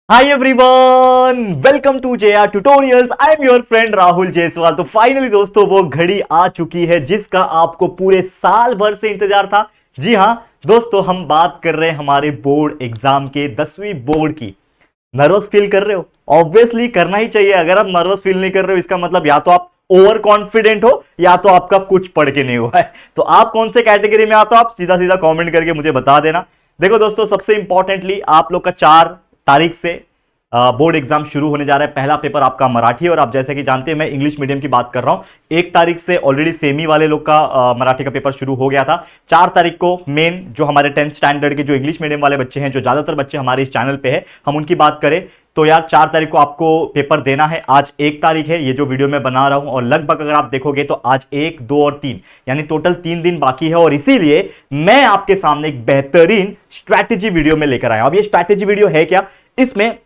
Hi everyone, welcome to JR tutorials. I am your friend Rahul Jaiswal. तो finally दोस्तों वो घड़ी आ चुकी है जिसका आपको पूरे साल भर से इंतजार था। जी हां दोस्तों, हम बात कर रहे हैं हमारे बोर्ड एग्जाम के 10वीं बोर्ड की। नर्वस फील कर रहे हो? ऑब्वियसली करना ही चाहिए। अगर आप नर्वस फील नहीं कर रहे हो इसका मतलब या तो आप ओवर कॉन्फिडेंट हो या तो आपका कुछ पढ़ के नहीं हुआ है। तो आप कौन से कैटेगरी में आते हो आप सीधा सीधा कमेंट करके मुझे बता देना। देखो दोस्तों, सबसे इंपॉर्टेंटली आप लोग का 4 तारीख से बोर्ड एग्जाम शुरू होने जा रहा है। पहला पेपर आपका मराठी है और आप जैसे कि जानते हैं मैं इंग्लिश मीडियम की बात कर रहा हूं। 1 तारीख से ऑलरेडी सेमी वाले लोग का मराठी का पेपर शुरू हो गया था। 4 तारीख को मेन जो हमारे 10th स्टैंडर्ड के जो इंग्लिश मीडियम वाले बच्चे हैं, जो ज्यादातर बच्चे हमारे इस चैनल पे हैं, हम उनकी बात करें तो यार 4 तारीख को आपको पेपर देना है। आज 1 तारीख है, ये जो वीडियो मैं बना रहा हूं, और लगभग अगर आप देखोगे तो आज 1, 2 और 3 यानी टोटल 3 दिन बाकी है। और इसीलिए मैं आपके सामने एक बेहतरीन स्ट्रैटेजी वीडियो में लेकर आया हूं। अब ये स्ट्रैटेजी वीडियो है क्या? इसमें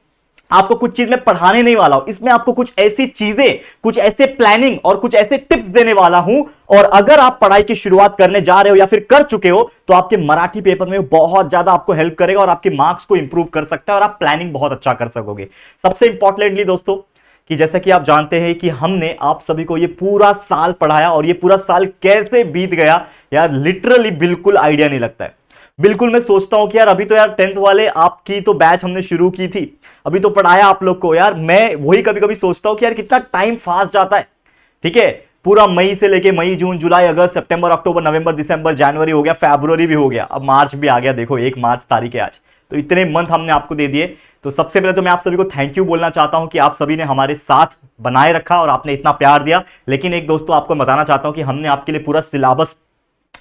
आपको कुछ चीज मैं पढ़ाने नहीं वाला हूं, इसमें आपको कुछ ऐसी चीजें, कुछ ऐसे प्लानिंग और कुछ ऐसे टिप्स देने वाला हूं। और अगर आप पढ़ाई की शुरुआत करने जा रहे हो या फिर कर चुके हो तो आपके मराठी पेपर में बहुत ज्यादा आपको हेल्प करेगा और आपके मार्क्स को इंप्रूव कर सकता है और आप प्लानिंग बहुत अच्छा कर सकोगे। सबसे इंपॉर्टेंटली दोस्तों, कि जैसा कि आप जानते हैं कि हमने आप सभी को ये पूरा साल पढ़ाया और ये पूरा साल कैसे बीत गया यार, लिटरली बिल्कुल आइडिया नहीं लगता है। बिल्कुल मैं सोचता हूं कि यार अभी तो यार 10th वाले आपकी तो बैच हमने शुरू की थी, अभी तो पढ़ाया आप लोग को। यार मैं वही कभी कभी सोचता हूं कि यार कितना टाइम फास्ट जाता है। ठीक है, पूरा मई से लेके मई, जून, जुलाई, अगस्त, सितंबर, अक्टूबर, नवंबर, दिसंबर, जनवरी हो गया, फरवरी भी हो गया, अब मार्च भी आ गया। देखो 1 मार्च तारीख है आज। तो इतने मंथ हमने आपको दे दिए। तो सबसे पहले तो मैं आप सभी को थैंक यू बोलना चाहता हूं कि आप सभी ने हमारे साथ बनाए रखा और आपने इतना प्यार दिया। लेकिन एक दोस्तों आपको बताना चाहता हूं कि हमने आपके लिए पूरा सिलेबस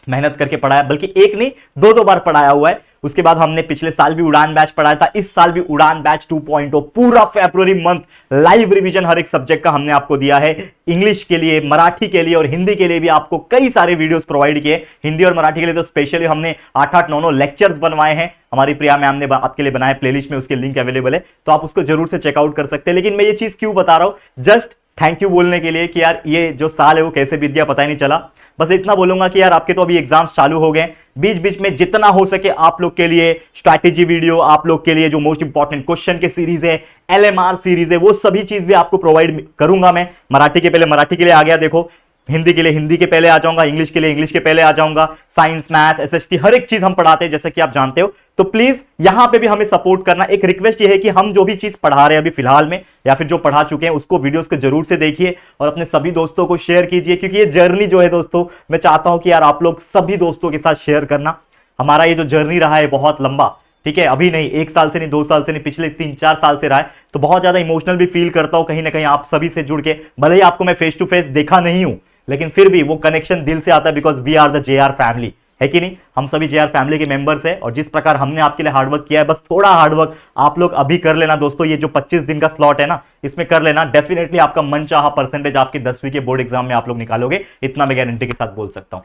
मेहनत करके पढ़ाया, बल्कि एक नहीं 2 बार पढ़ाया हुआ है। उसके बाद हमने पिछले साल भी उड़ान बैच पढ़ाया था, इस साल भी उड़ान बैच 2.0 पूरा फरवरी मंथ लाइव रिवीजन हर एक सब्जेक्ट का हमने आपको दिया है। इंग्लिश के लिए, मराठी के लिए और हिंदी के लिए भी आपको कई सारे वीडियोस प्रोवाइड किए। हिंदी और मराठी के लिए तो स्पेशली हमने 8-8, 9-9 लेक्चर्स बनवाए हैं। हमारी प्रिया मैम ने आपके लिए बनाए, प्लेलिस्ट में उसके लिंक अवेलेबल है, तो आप उसको जरूर से चेकआउट कर सकते हैं। लेकिन मैं ये चीज क्यों बता रहा हूं, जस्ट थैंक यू बोलने के लिए कि यार ये जो साल है वो कैसे बीत गया पता ही नहीं चला। बस इतना बोलूंगा कि यार आपके तो अभी एग्जाम्स चालू हो गए, बीच बीच में जितना हो सके आप लोग के लिए स्ट्रैटेजी वीडियो, आप लोग के लिए जो मोस्ट इंपॉर्टेंट क्वेश्चन के सीरीज है, एलएमआर सीरीज है, वो सभी चीज भी आपको प्रोवाइड करूंगा मैं। मराठी के पहले मराठी के लिए आ गया, देखो हिंदी के लिए हिंदी के पहले आ जाऊंगा, इंग्लिश के लिए इंग्लिश के पहले आ जाऊंगा, साइंस, मैथ्स, एसएसटी हर एक चीज हम पढ़ाते हैं जैसे कि आप जानते हो। तो प्लीज यहां पे भी हमें सपोर्ट करना। एक रिक्वेस्ट ये है कि हम जो भी चीज पढ़ा रहे हैं अभी फिलहाल में या फिर जो पढ़ा चुके हैं उसको वीडियोस को जरूर से देखिए और अपने सभी दोस्तों को शेयर कीजिए, क्योंकि ये जर्नी जो है दोस्तों, मैं चाहता हूं कि यार आप लोग सभी दोस्तों के साथ शेयर करना। हमारा ये जो जर्नी रहा है बहुत लंबा, ठीक है, अभी नहीं 1 साल से नहीं, 2 साल से नहीं, पिछले 3-4 साल से रहा है। तो बहुत ज्यादा इमोशनल भी फील करता हूं कहीं ना कहीं आप सभी से जुड़ के। भले ही आपको मैं फेस टू फेस देखा नहीं हूं, लेकिन फिर भी वो कनेक्शन दिल से आता है, because we are the JR family, है कि नहीं? हम सभी जेआर फैमिली के मेंबर्स हैं और जिस प्रकार हमने आपके लिए हार्डवर्क किया है, बस थोड़ा हार्डवर्क आप लोग अभी कर लेना दोस्तों। ये जो 25 दिन का स्लॉट है ना, इसमें कर लेना, डेफिनेटली आपका मनचाहा परसेंटेज आपके 10वीं के बोर्ड एग्जाम में आप लोग निकालोगे, इतना मैं गारंटी के साथ बोल सकता हूं।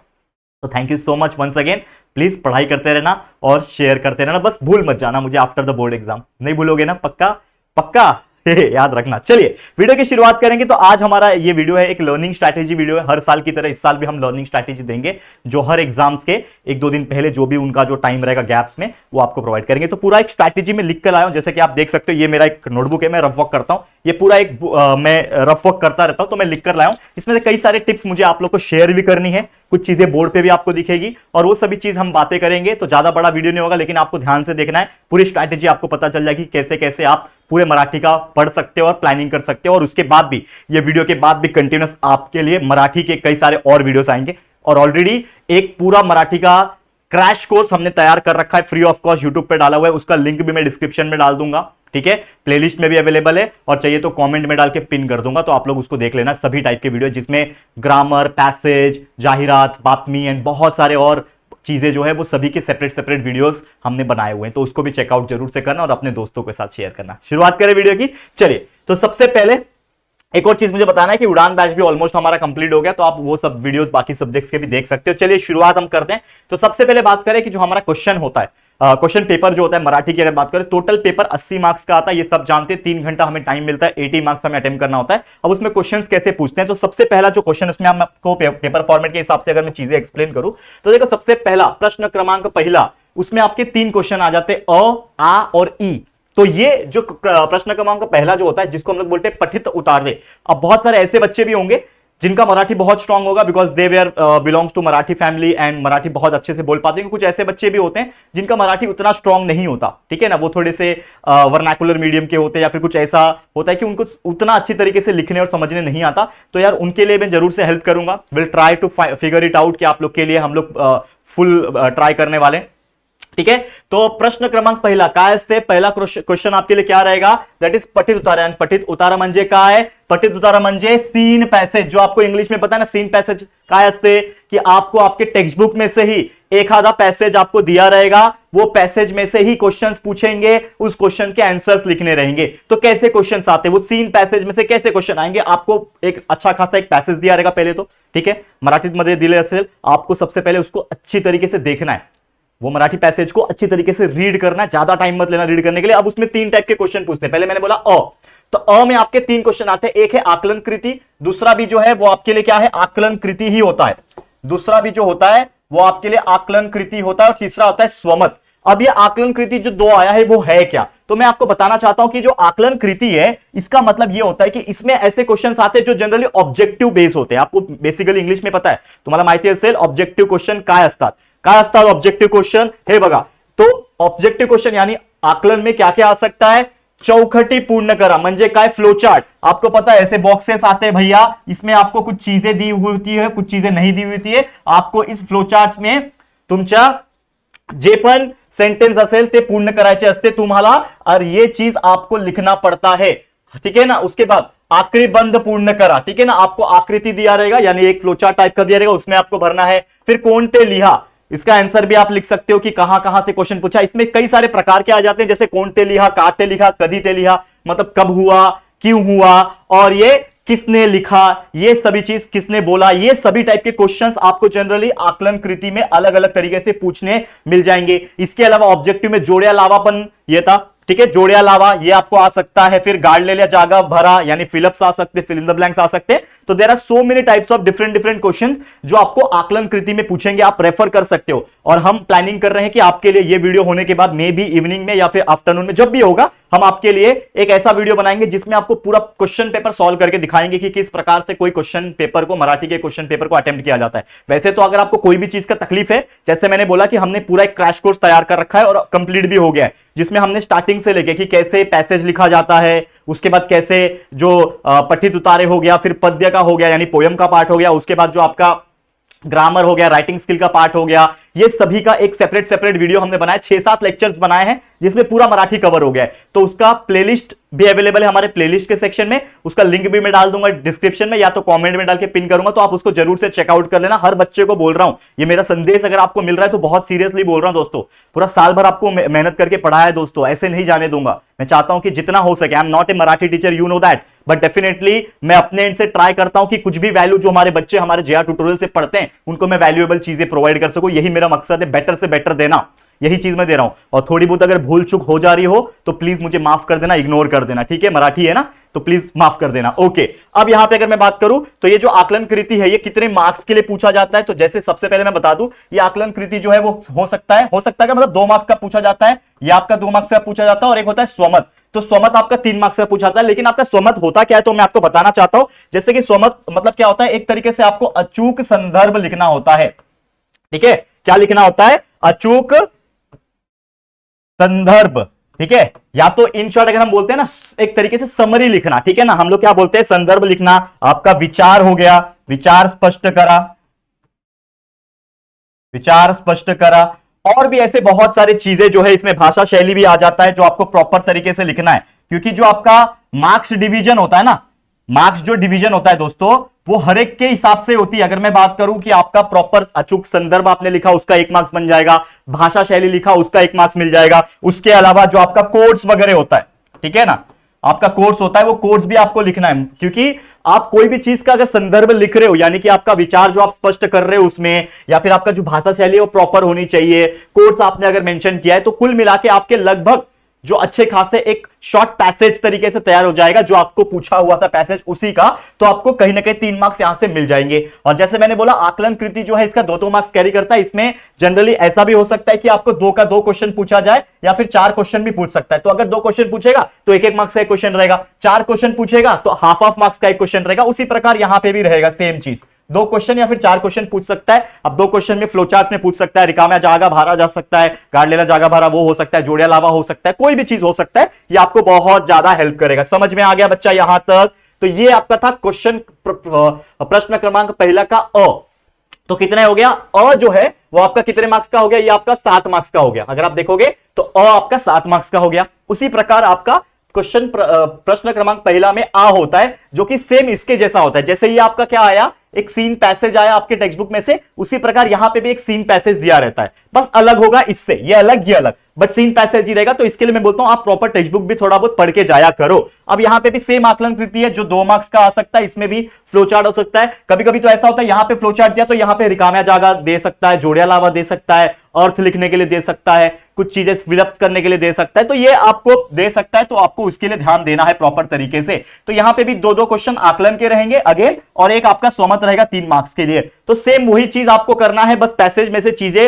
तो thank you so much once again. Please पढ़ाई करते रहना और शेयर करते रहना, बस भूल मत जाना मुझे आफ्टर द बोर्ड एग्जाम। नहीं भूलोगे ना? पक्का पक्का याद रखना। चलिए वीडियो की शुरुआत करेंगे। तो आज हमारा ये वीडियो है एक लर्निंग स्ट्रैटेजी वीडियो है। हर साल की तरह इस साल भी हम लर्निंग स्ट्रैटेजी देंगे, जो हर एग्जाम्स के 1-2 दिन पहले जो भी उनका जो टाइम रहेगा गैप्स में, वो आपको प्रोवाइड करेंगे। तो पूरा एक स्ट्रैटेजी में लिख कर आया हूं, जैसे कि आप देख सकते हो, ये मेरा एक नोटबुक है, मैं रफ वर्क करता हूं। ये पूरा एक मैं रफ वर्क करता रहता हूं, तो मैं लिख कर लाया हूं। इसमें से कई सारे टिप्स मुझे आप लोग को शेयर भी करनी है, कुछ चीजें बोर्ड पे भी आपको दिखेगी और वो सभी चीज हम बातें करेंगे। तो ज्यादा बड़ा वीडियो नहीं होगा, लेकिन आपको ध्यान से देखना है। पूरी स्ट्रैटेजी आपको पता चल जाएगी कैसे कैसे आप पूरे मराठी का पढ़ सकते हो और प्लानिंग कर सकते हो। और उसके बाद भी, ये वीडियो के बाद भी कंटिन्यूस आपके लिए मराठी के कई सारे और वीडियोस आएंगे। और ऑलरेडी एक पूरा मराठी का क्रैश कोर्स हमने तैयार कर रखा है, फ्री ऑफ कॉस्ट यूट्यूब पे डाला हुआ है, उसका लिंक भी मैं डिस्क्रिप्शन में डाल दूंगा। ठीक है, प्लेलिस्ट में भी अवेलेबल है और चाहिए तो कमेंट में डाल के पिन कर दूंगा, तो आप लोग उसको देख लेना। सभी टाइप के वीडियो जिसमें ग्रामर, पैसेज, जाहिरात, बातमी एंड बहुत सारे और चीजें जो है वो सभी के सेपरेट सेपरेट वीडियोस हमने बनाए हुए हैं, तो उसको भी चेकआउट जरूर से करना और अपने दोस्तों के साथ शेयर करना। शुरुआत करें वीडियो की। चलिए, तो सबसे पहले एक और चीज मुझे बताना है कि उड़ान बैच भी ऑलमोस्ट हमारा कंप्लीट हो गया, तो आप वो सब वीडियोस बाकी सब्जेक्ट्स के भी देख सकते हो। चलिए शुरुआत हम करते हैं। तो सबसे पहले बात करें कि जो हमारा क्वेश्चन होता है, क्वेश्चन पेपर जो होता है मराठी की अगर बात करें, टोटल पेपर 80 मार्क्स का आता है, ये सब जानते हैं। 3 घंटा हमें टाइम मिलता है, 80 मार्क्स हमें अटेम्प्ट करना होता है। अब उसमें क्वेश्चंस कैसे पूछते हैं, तो सबसे पहला जो क्वेश्चन, उसमें हम आपको पेपर फॉर्मेट के हिसाब से अगर मैं चीजें एक्सप्लेन करूं, तो देखो सबसे पहला प्रश्न क्रमांक पहला, उसमें आपके 3 क्वेश्चन आ जाते हैं, अ, आ और ई। तो ये जो प्रश्न क्रमांक का पहला जो होता है, जिसको हम लोग बोलते हैं पठित उतारे। अब बहुत सारे ऐसे बच्चे भी होंगे जिनका मराठी बहुत स्ट्रांग होगा, because they were belongs to Marathi family and Marathi बहुत अच्छे से बोल पाते हैं। कुछ ऐसे बच्चे भी होते हैं जिनका मराठी उतना स्ट्रांग नहीं होता, ठीक है ना, वो थोड़े से वर्नाकुलर मीडियम के होते हैं, या फिर कुछ ऐसा होता है कि उनको उतना अच्छी तरीके से लिखने और समझने नहीं आता। तो यार उनके लिए मैं जरूर से हेल्प करूंगा, will try to figure it out कि आप लोग के लिए हम लोग फुल ट्राई करने वाले, ठीक है। तो प्रश्न क्रमांक पहिला काय असते, पहिला क्वेश्चन आपके लिए क्या रहेगा, दैट इज पठित उतारा। पठित उतारा म्हणजे काय, पठित उतारा म्हणजे सीन पैसेज, जो आपको इंग्लिश में पता है ना, सीन पैसेज काय असते कि आपको आपके टेक्स्ट बुक में से ही एक आधा पैसेज आपको दिया रहेगा, वो पैसेज में से ही क्वेश्चंस पूछेंगे, उस क्वेश्चन के आंसर्स लिखने रहेंगे। तो कैसे क्वेश्चंस आते हैं, वो सीन पैसेज में से कैसे क्वेश्चन आएंगे, आपको एक अच्छा खासा एक पैसेज दिया रहेगा पहले तो, ठीक है, मराठीमध्ये दिले असेल, आपको सबसे पहले उसको अच्छी तरीके से देखना है, वो मराठी पैसेज को अच्छी तरीके से रीड करना है, ज्यादा टाइम मत लेना रीड करने के लिए। अब उसमें 3 टाइप के क्वेश्चन पूछते हैं। पहले मैंने बोला अ, तो अ में आपके 3 क्वेश्चन आते हैं, एक है आकलन कृति, दूसरा भी जो है वो आपके लिए क्या है, आकलन कृति ही होता है, दूसरा भी जो होता है वो आपके लिए आकलन कृति होता है, और तीसरा होता है स्वमत। अब ये आकलन कृति जो 2 आया है वो है क्या, तो मैं आपको बताना चाहता हूं कि जो आकलन कृति है इसका मतलब ये होता है कि इसमें ऐसे क्वेश्चंस आते हैं जो जनरली ऑब्जेक्टिव बेस होते हैं। आपको बेसिकली इंग्लिश में पता है, तुम्हाला माहिती असेल ऑब्जेक्टिव क्वेश्चन काय असतात, काय असतात ऑब्जेक्टिव क्वेश्चन, हे बघा। तो ऑब्जेक्टिव क्वेश्चन यानी आकलन में क्या क्या आ सकता है, चौखटी पूर्ण करा, म्हणजे काय, फ्लो चार्ट। आपको पता है ऐसे बॉक्सेस आते हैं भैया, इसमें आपको कुछ चीजें दी हुई होती है, कुछ चीजें नहीं दी हुई होती है, आपको इस फ्लो चार्ट में तुमच्या जे पण सेंटेन्स असेल ते पूर्ण करायचे असते तुम्हाला, और ये चीज आपको लिखना पड़ता है, ठीक है ना। उसके बाद आकृति बंद पूर्ण करा, ठीक है ना, आपको आकृति दिया रहेगा, यानी एक फ्लोचार्ट टाइप का दिया रहेगा, उसमें आपको भरना है। फिर कोणते लिहा, इसका आंसर भी आप लिख सकते हो कि कहां कहां से क्वेश्चन पूछा। इसमें कई सारे प्रकार के आ जाते हैं, जैसे कोणते लिहा, काते लिखा, कदी ते लिहा, मतलब कब हुआ, क्यों हुआ, और ये किसने लिखा, ये सभी चीज किसने बोला, ये सभी टाइप के क्वेश्चंस आपको जनरली आकलन कृति में अलग अलग तरीके से पूछने मिल जाएंगे। इसके अलावा ऑब्जेक्टिव में जोड़िया लावापन ये था, ठीक है, जोड़िया लावा ये आपको आ सकता है। फिर गाड़ ले लिया, जागा भरा, यानी फिलअप्स आ सकते, फिल इन द ब्लैंक्स आ सकते हैं। तो there are so many types of different questions जो आपको आकलन कृति में पूछेंगे, आप रेफर कर सकते हो। और हम प्लानिंग कर रहे हैं कि आपके लिए ये वीडियो होने के बाद मे बी इवनिंग में या फिर आफ्टरनून में, जब भी होगा, हम आपके लिए एक ऐसा वीडियो बनाएंगे जिसमें आपको पूरा क्वेश्चन पेपर सॉल्व करके दिखाएंगे कि किस प्रकार से कोई क्वेश्चन पेपर को, मराठी के क्वेश्चन पेपर को अटेम्प्ट किया जाता है। वैसे तो अगर आपको कोई भी चीज का तकलीफ है, जैसे मैंने बोला कि हमने पूरा एक क्रैश कोर्स तैयार कर रखा है और कंप्लीट भी हो गया है, जिसमें हमने स्टार्टिंग से लेके कि कैसे पैसेज लिखा जाता है, उसके बाद कैसे जो पठित उतारे हो गया, फिर पद्य का हो गया यानी पोयम का पार्ट हो गया, उसके बाद जो आपका ग्रामर हो गया, राइटिंग स्किल का पार्ट हो गया, ये सभी का एक सेपरेट वीडियो हमने बनाया, 6-7 लेक्चर्स बनाए हैं जिसमें पूरा मराठी कवर हो गया है। तो उसका प्लेलिस्ट भी अवेलेबल है हमारे प्लेलिस्ट के सेक्शन में, उसका लिंक भी मैं डाल दूंगा डिस्क्रिप्शन में, या तो कमेंट में डाल के पिन करूंगा, तो आप उसको जरूर से चेकआउट कर लेना। हर बच्चे को बोल रहा हूं, ये मेरा संदेश अगर आपको मिल रहा है तो बहुत सीरियसली बोल रहा हूं दोस्तों। पूरा साल भर आपको मेहनत करके पढ़ाया है दोस्तों, ऐसे नहीं जाने दूंगा। मैं चाहता हूं कि जितना हो सके, I am not a Marathi teacher, you know that, but definitely मैं अपने एंड से ट्राई करता हूं कि कुछ भी वैल्यू जो हमारे बच्चे हमारे जेआर ट्यूटोरियल से पढ़ते हैं उनको मैं वैल्यूएबल चीजें प्रोवाइड कर सकूं। यही मेरा मकसद है, बेटर से बेटर देना, यही चीज मैं दे रहा हूं। और थोड़ी बहुत अगर भूल चूक हो जा रही हो तो प्लीज मुझे माफ कर देना, इग्नोर कर देना, ठीक है, मराठी है ना, तो प्लीज माफ कर देना। ओके, अब यहां पे अगर मैं बात करूं तो ये जो आकलन कृति है ये कितने मार्क्स के लिए पूछा जाता है, तो जैसे सबसे पहले मैं बता दूं, ये आकलन कृति जो है वो हो सकता है क्या, मतलब 2 मार्क्स का पूछा जाता है, या आपका 2 मार्क्स का पूछा जाता है, और एक होता है स्वमत। तो स्वमत आपका 3 मार्क्स का पूछा जाता है। लेकिन आपका स्वमत होता क्या है तो मैं आपको बताना चाहता हूं। जैसे कि स्वमत मतलब क्या होता है, एक तरीके से आपको अचूक संदर्भ लिखना होता है, ठीक है, क्या लिखना होता है, अचूक संदर्भ, ठीक है, या तो इन शॉर्ट अगर हम बोलते हैं ना, एक तरीके से समरी लिखना, ठीक है ना, हम लोग क्या बोलते हैं, संदर्भ लिखना। आपका विचार हो गया, विचार स्पष्ट करा, विचार स्पष्ट करा, और भी ऐसे बहुत सारी चीजें जो है, इसमें भाषा शैली भी आ जाता है जो आपको प्रॉपर तरीके से लिखना है। क्योंकि जो आपका मार्क्स डिवीजन होता है ना, मार्क्स जो डिवीजन होता है दोस्तों, वो हर एक के हिसाब से होती है। अगर मैं बात करूं कि आपका प्रॉपर अचूक संदर्भ आपने लिखा उसका 1 मार्क्स बन जाएगा, भाषा शैली लिखा उसका 1 मार्क्स मिल जाएगा। उसके अलावा जो आपका कोड्स वगैरह होता है, ठीक है ना, आपका कोर्स होता है, वो कोर्स भी आपको लिखना है। क्योंकि आप कोई भी चीज का अगर संदर्भ लिख रहे हो, यानी कि आपका विचार जो आप स्पष्ट कर रहे हो उसमें, या फिर आपका जो भाषा शैली है वो प्रॉपर होनी चाहिए, कोर्स आपने अगर मेंशन किया है, तो कुल मिला के आपके लगभग जो अच्छे खासे एक शॉर्ट पैसेज तरीके से तैयार हो जाएगा, जो आपको पूछा हुआ था पैसेज उसी का, तो आपको कहीं ना कहीं 3 मार्क्स यहां से मिल जाएंगे। और जैसे मैंने बोला आकलन कृति जो है इसका 2-2 मार्क्स कैरी करता है। इसमें जनरली ऐसा भी हो सकता है कि आपको 2 का 2 क्वेश्चन पूछा जाए या फिर 4 क्वेश्चन भी पूछ सकता है। तो अगर 2 क्वेश्चन पूछेगा तो 1-1 मार्क्स का एक क्वेश्चन रहेगा, 4 क्वेश्चन पूछेगा तो हाफ मार्क्स का एक क्वेश्चन रहेगा। उसी प्रकार यहां पे भी रहेगा सेम चीज, 2 क्वेश्चन या फिर 4 क्वेश्चन पूछ सकता है। अब 2 क्वेश्चन में फ्लोचार्ट में पूछ सकता है, रिकाम्या जागा भारा जा सकता है, गाड़लेला जागा भारा वो हो सकता है, जोड़िया लावा हो सकता है, कोई भी चीज हो सकता है। ये आपको बहुत ज्यादा हेल्प करेगा। समझ में आ गया बच्चा यहां तक? तो ये आपका था क्वेश्चन प्रश्न क्रमांक पहला का अ। तो कितने हो गया? अ जो है वो आपका कितने मार्क्स का हो गया? ये आपका 7 मार्क्स का हो गया। अगर आप देखोगे तो अ आपका 7 मार्क्स का हो गया। उसी प्रकार आपका क्वेश्चन प्रश्न क्रमांक पहला में आ होता है, जो कि सेम इसके जैसा होता है। जैसे ये आपका क्या आया, एक सीन पैसेज आया आपके टेक्स्ट बुक में से, उसी प्रकार यहां पे भी एक सीन पैसेज दिया रहता है, बस अलग होगा इससे, ये अलग ये अलग, बट सीन पैसेज ही रहेगा। तो इसके लिए मैं बोलता हूं आप प्रॉपर टेक्स्ट बुक भी थोड़ा बहुत पढ़ के जाया करो। अब यहां पे भी सेम आकलन कृति है जो 2 मार्क्स का आ सकता है, इसमें भी फ्लोचार्ट हो सकता है। कभी कभी तो ऐसा होता है यहां पे फ्लोचार्ट दिया तो यहां पे रिकाम्या जागा दे सकता है, जोड़िया लावा दे सकता है, अर्थ लिखने के लिए दे सकता है, कुछ चीजें फिलअप करने के लिए दे सकता है। तो ये आपको दे सकता है, तो आपको उसके लिए ध्यान देना है प्रॉपर तरीके से। तो यहां पे भी 2-2 क्वेश्चन आकलन के रहेंगे अगेन, और एक आपका स्वमत रहेगा 3 मार्क्स के लिए। तो सेम वही चीज आपको करना है, बस पैसेज में से चीजें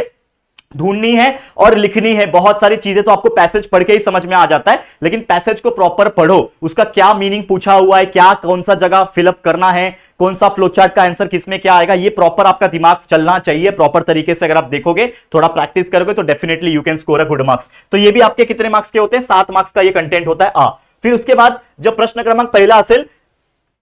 ढूंढनी है और लिखनी है। बहुत सारी चीजें तो आपको पैसेज पढ़ के ही समझ में आ जाता है, लेकिन पैसेज को प्रॉपर पढ़ो, उसका क्या मीनिंग पूछा हुआ है, क्या कौन सा जगह फिलअप करना है, कौन सा फ्लोचार्ट का आंसर किसमें क्या आएगा, ये प्रॉपर आपका दिमाग चलना चाहिए प्रॉपर तरीके से। अगर आप देखोगे, थोड़ा प्रैक्टिस करोगे तो definitely you can score a good marks. तो ये भी आपके कितने मार्क्स के होते हैं? 7 मार्क्स का ये कंटेंट होता है आ। फिर उसके बाद जब प्रश्न क्रमांक पहला असेल,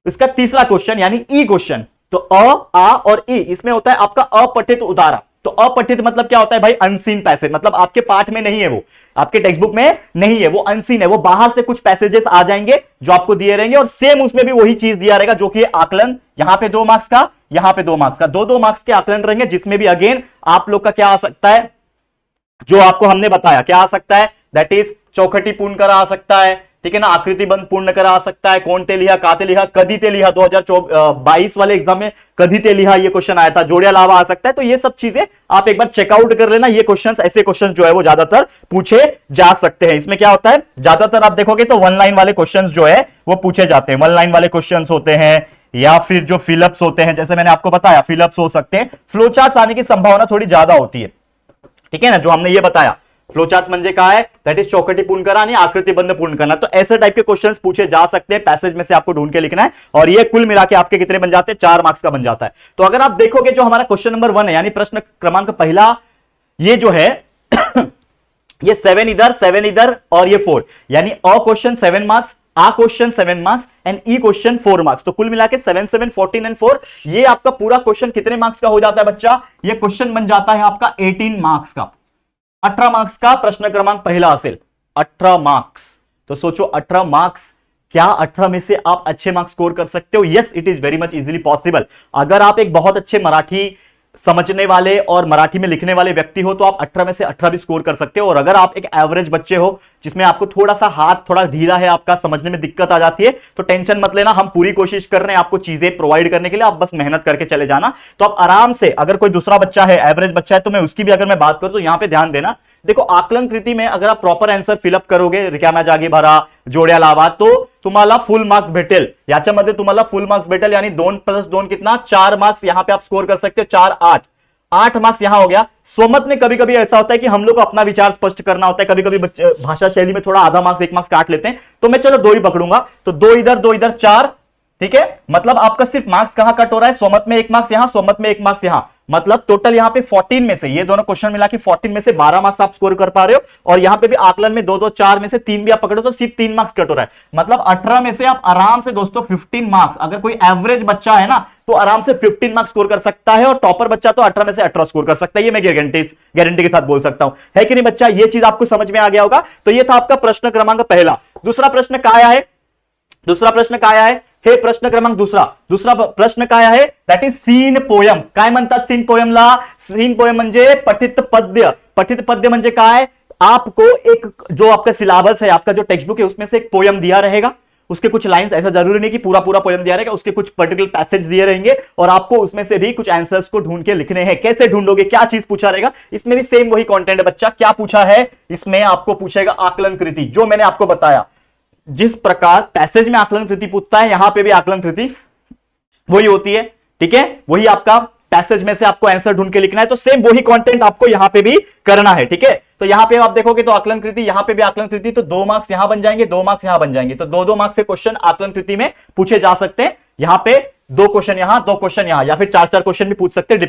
इसका तीसरा क्वेश्चन यानी ई क्वेश्चन, तो अ, आ और ई, इसमें होता है आपका अपठित उदाहरण। तो अपठित मतलब क्या होता है भाई? अनसीन पैसेज, मतलब आपके पाठ में नहीं है, वो आपके टेक्स्ट बुक में नहीं है, वो अनसीन है, वो बाहर से कुछ पैसेजेस आ जाएंगे जो आपको दिए रहेंगे, और सेम उसमें भी वही चीज दिया रहेगा, जो कि आकलन यहां पे 2 मार्क्स का, यहां पे 2 मार्क्स का, 2-2 मार्क्स के आकलन रहेंगे, जिसमें भी अगेन आप लोग का क्या आ सकता है, जो आपको हमने बताया क्या आ सकता है, दैट इज चौखटी पूर्ण करा आ सकता है, ठीक है ना, आकृति बंद पूर्ण करा आ सकता है, कौन ते लिहा, काते लिहा, कदी ते लिहा, 2022 वाले एग्जाम में कदी ते लिहा ये क्वेश्चन आया था, जोड़िया लावा आ सकता है। तो ये सब चीजें आप एक बार चेकआउट कर लेना। ये क्वेश्चंस, ऐसे क्वेश्चंस जो है वो ज्यादातर पूछे जा सकते हैं। इसमें क्या होता है, ज्यादातर आप देखोगे तो 1 लाइन वाले क्वेश्चंस जो है वो पूछे जाते हैं, 1 लाइन वाले क्वेश्चंस होते हैं, या फिर जो फिलअप्स होते हैं, जैसे मैंने आपको बताया फिलअप्स हो सकते हैं। फ्लोचार्ट्स आने की संभावना थोड़ी ज्यादा होती है, ठीक है ना, जो हमने ये बताया। फ्लोचार्ट्स म्हणजे काय, दैट इज चौकटी पूर्ण करा आणि आकृति बंद पूर्ण करना। तो ऐसे टाइप के क्वेश्चंस पूछे जा सकते हैं, पैसेज में से आपको ढूंढ के लिखना है, और ये कुल मिला के आपके कितने बन जाते हैं? 4 मार्क्स का बन जाता है। तो अगर आप देखोगे जो हमारा क्वेश्चन नंबर 1 है, यानी प्रश्न क्रमांक पहला, ये जो है ये 7 इधर और ये 4, यानी अ क्वेश्चन 7 मार्क्स, आ क्वेश्चन 7 मार्क्स एंड ई क्वेश्चन 4 मार्क्स। तो कुल मिला के 7, 7, 14 एंड 4, ये आपका पूरा क्वेश्चन कितने मार्क्स का हो जाता है बच्चा? ये क्वेश्चन बन जाता है आपका 18 मार्क्स का। 18 मार्क्स का प्रश्न क्रमांक पहला असेल, 18 मार्क्स। तो सोचो 18 मार्क्स, क्या 18 में से आप अच्छे मार्क्स स्कोर कर सकते हो? Yes, it is very much easily possible. अगर आप एक बहुत अच्छे मराठी समझने वाले और मराठी में लिखने वाले व्यक्ति हो, तो आप 18 में से 18 भी स्कोर कर सकते हो। और अगर आप एक एवरेज बच्चे हो, जिसमें आपको थोड़ा सा हाथ थोड़ा ढीला है, आपका समझने में दिक्कत आ जाती है, तो टेंशन मत लेना, हम पूरी कोशिश कर रहे हैं आपको चीजें प्रोवाइड करने के लिए, आप बस मेहनत करके चले जाना। तो आप आराम से, अगर कोई दूसरा बच्चा है, एवरेज बच्चा है, तो मैं उसकी भी अगर मैं बात करूं तो यहां पे ध्यान देना। देखो, आकलन कृति में अगर आप प्रॉपर आंसर फिलअप करोगे, रिकाम्या जागी भरा, जोड्या लावा, तो तुम्हाला फुल मार्क्स भेटेल। याच्यामध्ये तुम्हाला फुल मार्क्स भेटेल, यानी 2 + 2 कितना, 4 मार्क्स यहां पे आप स्कोर कर सकते हो, 4, 8 मार्क्स यहां हो गया। स्वमत में कभी कभी ऐसा होता है कि हम लोग को अपना विचार स्पष्ट करना होता है, कभी कभी भाषा शैली में थोड़ा आधा मार्क्स 1 मार्क्स काट लेते हैं, तो मैं चलो 2 ही पकड़ूंगा। तो 2 इधर 4, ठीक है, मतलब आपका सिर्फ मार्क्स कहां कट हो रहा है? स्वमत में 1 मार्क्स यहां, स्वमत में 1 मार्क्स यहां, मतलब टोटल यहां पे 14 में से, ये दोनों क्वेश्चन मिला के 14 में से 12 मार्क्स आप स्कोर कर पा रहे हो। और यहां पे भी आकलन में 2, 2, 4 में से 3 भी आप पकड़ो तो सिर्फ 3 मार्क्स कट हो रहा है। मतलब 18 में से आप आराम से दोस्तों 15 मार्क्स, अगर कोई एवरेज बच्चा है ना, तो आराम से 15 मार्क्स स्कोर कर सकता है, और टॉपर बच्चा तो 18 में से 18 स्कोर कर सकता है। ये मैं गारंटी के साथ बोल सकता हूं, है कि नहीं बच्चा? ये चीज आपको समझ में आ गया होगा। तो ये था आपका प्रश्न क्रमांक पहला। दूसरा प्रश्न काय आहे? दूसरा प्रश्न काय आहे? हे प्रश्न क्रमांक दुसरा प्रश्न काय आहे? That is seen poem. काय म्हणतात सीन पोयमला? सीन पोयम म्हणजे पठित पद्य। पठित पद्य म्हणजे काय? आपको एक, जो आपका सिलेबस है, आपका जो टेक्स्ट बुक है, उसमें से एक पोयम दिया रहेगा, उसके कुछ लाइंस, ऐसा जरूरी नहीं कि पूरा पूरा पोयम दिया रहेगा, उसके कुछ पर्टिकुलर पैसेज दिए रहेंगे और आपको उसमें से भी कुछ आंसर्स को ढूंढ के लिखने हैं। कैसे ढूंढोगे, क्या चीज पूछा रहेगा, इसमें भी सेम वही कंटेंट है बच्चा। क्या पूछा है इसमें, आपको पूछेगा आकलन कृति, जो मैंने आपको बताया। जिस प्रकार पैसेज में आकलन कृति पूछता है, यहां पे भी आकलन कृति वही होती है, ठीक है। वही आपका पैसेज में से आपको आंसर ढूंढ के लिखना है, तो सेम वही कंटेंट आपको यहां पे भी करना है, ठीक है। तो यहां पे आप देखोगे तो आकलन कृति, यहां पे भी आकलन कृति, तो 2 मार्क्स यहां बन जाएंगे, 2 मार्क्स यहां बन जाएंगे, तो 2-2 मार्क्स के क्वेश्चन आकलन कृति में पूछे जा सकते हैं। यहां पे 2 क्वेश्चन यहां, 2 क्वेश्चन यहां, या फिर 4-4 क्वेश्चन भी पूछ सकते हैं,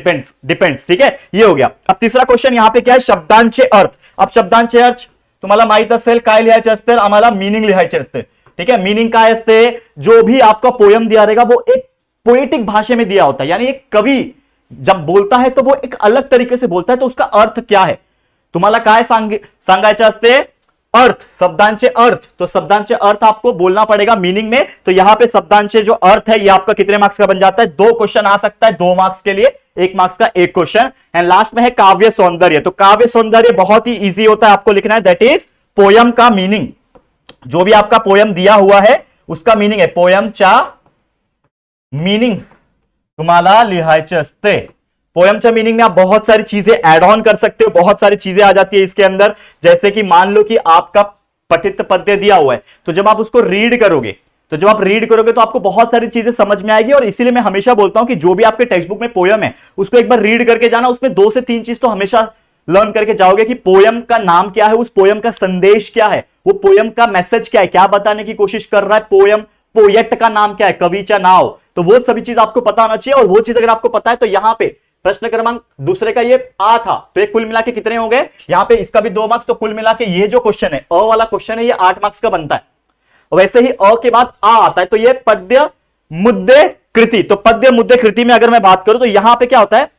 डिपेंड्स, ठीक है। ये हो गया। अब तीसरा क्वेश्चन यहां पे क्या है, शब्दांचे अर्थ। अब शब्दांचे अर्थ तुम्हाला माहित असेल काय लिहायचे असते, आम्हाला मीनिंग लिहायचे असते, ठीक है। मीनिंग काय असते, जो भी आपका पोयम दिया रहेगा वो एक पोएटिक भाषा में दिया होता है, यानी एक कवि जब बोलता है तो वो एक अलग तरीके से बोलता है, तो उसका अर्थ क्या है, तुम्हाला काय सांगायचे असते, अर्थ, शब्दांचे अर्थ। तो शब्दांचे अर्थ आपको बोलना पड़ेगा मीनिंग में। तो यहां पे शब्दांचे जो अर्थ है ये आपका कितने मार्क्स का बन जाता है, 2 क्वेश्चन आ सकता है 2 मार्क्स के लिए, 1 मार्क्स का 1 क्वेश्चन। एंड लास्ट में है काव्य सौंदर्य। तो काव्य सौंदर्य बहुत ही इजी होता है, आपको लिखना है दैट इज पोयम का मीनिंग। जो भी आपका पोयम दिया हुआ है उसका मीनिंग है, पोयमचा मीनिंग तुम्हाला लिहायचे असते। पोयमच्या मीनिंग में आप बहुत सारी चीजें ऐड ऑन कर सकते हो, बहुत सारी चीजें आ जाती है इसके अंदर। जैसे कि मान लो कि आपका पठित पद्य दिया हुआ है, तो जब आप उसको रीड करोगे, तो आपको बहुत सारी चीजें समझ में आएगी। और इसीलिए मैं हमेशा बोलता हूं कि जो भी आपके टेक्स्ट बुक में पोयम है उसको एक बार रीड करके जाना, उसमें 2 से 3 चीज तो हमेशा लर्न करके जाओगे कि पोयम का नाम क्या है, उस पोयम का संदेश क्या है, वो पोयम का मैसेज क्या है, क्या बताने की कोशिश कर रहा है पोयम, पोएट का नाम क्या है, कविचा नाव। तो वो सभी चीज आपको पता होना चाहिए। और वो चीज अगर आपको पता है तो यहां पे प्रश्न क्रमांक दूसरे का ये आ था, तो ये कुल मिला के कितने हो गए, यहां पे इसका भी 2 मार्क्स, तो कुल मिला के ये जो क्वेश्चन है, अ वाला क्वेश्चन है, ये 8 मार्क्स का बनता है। वैसे ही अ के बाद आ आता है, तो ये पद्य मुद्दे कृति। तो पद्य मुद्दे कृति में अगर मैं बात करूं तो यहां पे क्या होता है,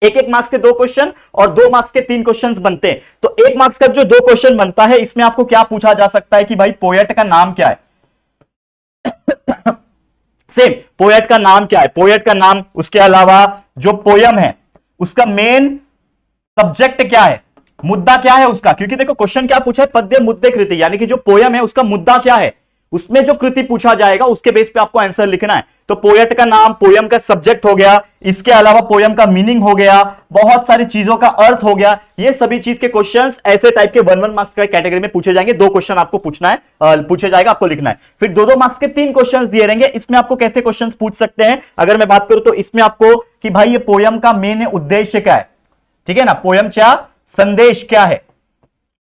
1-1 मार्क्स के 2 क्वेश्चन और 2 मार्क्स के 3 क्वेश्चन बनते हैं। तो 1 मार्क्स का जो 2 क्वेश्चन बनता है, इसमें आपको क्या पूछा जा सकता है कि भाई पोएट का नाम क्या है। सेम, पोएट का नाम क्या है, पोएट का नाम, उसके अलावा जो पोयम है उसका मेन सब्जेक्ट क्या है, मुद्दा क्या है उसका। क्योंकि देखो क्वेश्चन क्या पूछा है, पद्य मुद्दे कृति, यानी कि जो पोयम है उसका मुद्दा क्या है, उसमें जो कृति पूछा जाएगा उसके बेस पे आपको आंसर लिखना है। तो पोएट का नाम, पोयम का सब्जेक्ट हो गया, इसके अलावा पोयम का मीनिंग हो गया, बहुत सारी चीजों का अर्थ हो गया। ये सभी चीज के क्वेश्चंस ऐसे टाइप के 1-1 मार्क्स का कैटेगरी में पूछे जाएंगे। 2 क्वेश्चन आपको पूछना है, पूछे जाएगा, आपको लिखना है। फिर 2-2 मार्क्स के 3 क्वेश्चंस दिए रहेंगे। इसमें आपको कैसे क्वेश्चंस पूछ सकते हैं, अगर मैं बात करूं तो इसमें आपको कि भाई ये पोयम का मेन उद्देश्य क्या है, ठीक है ना, पोयमचा संदेश क्या है,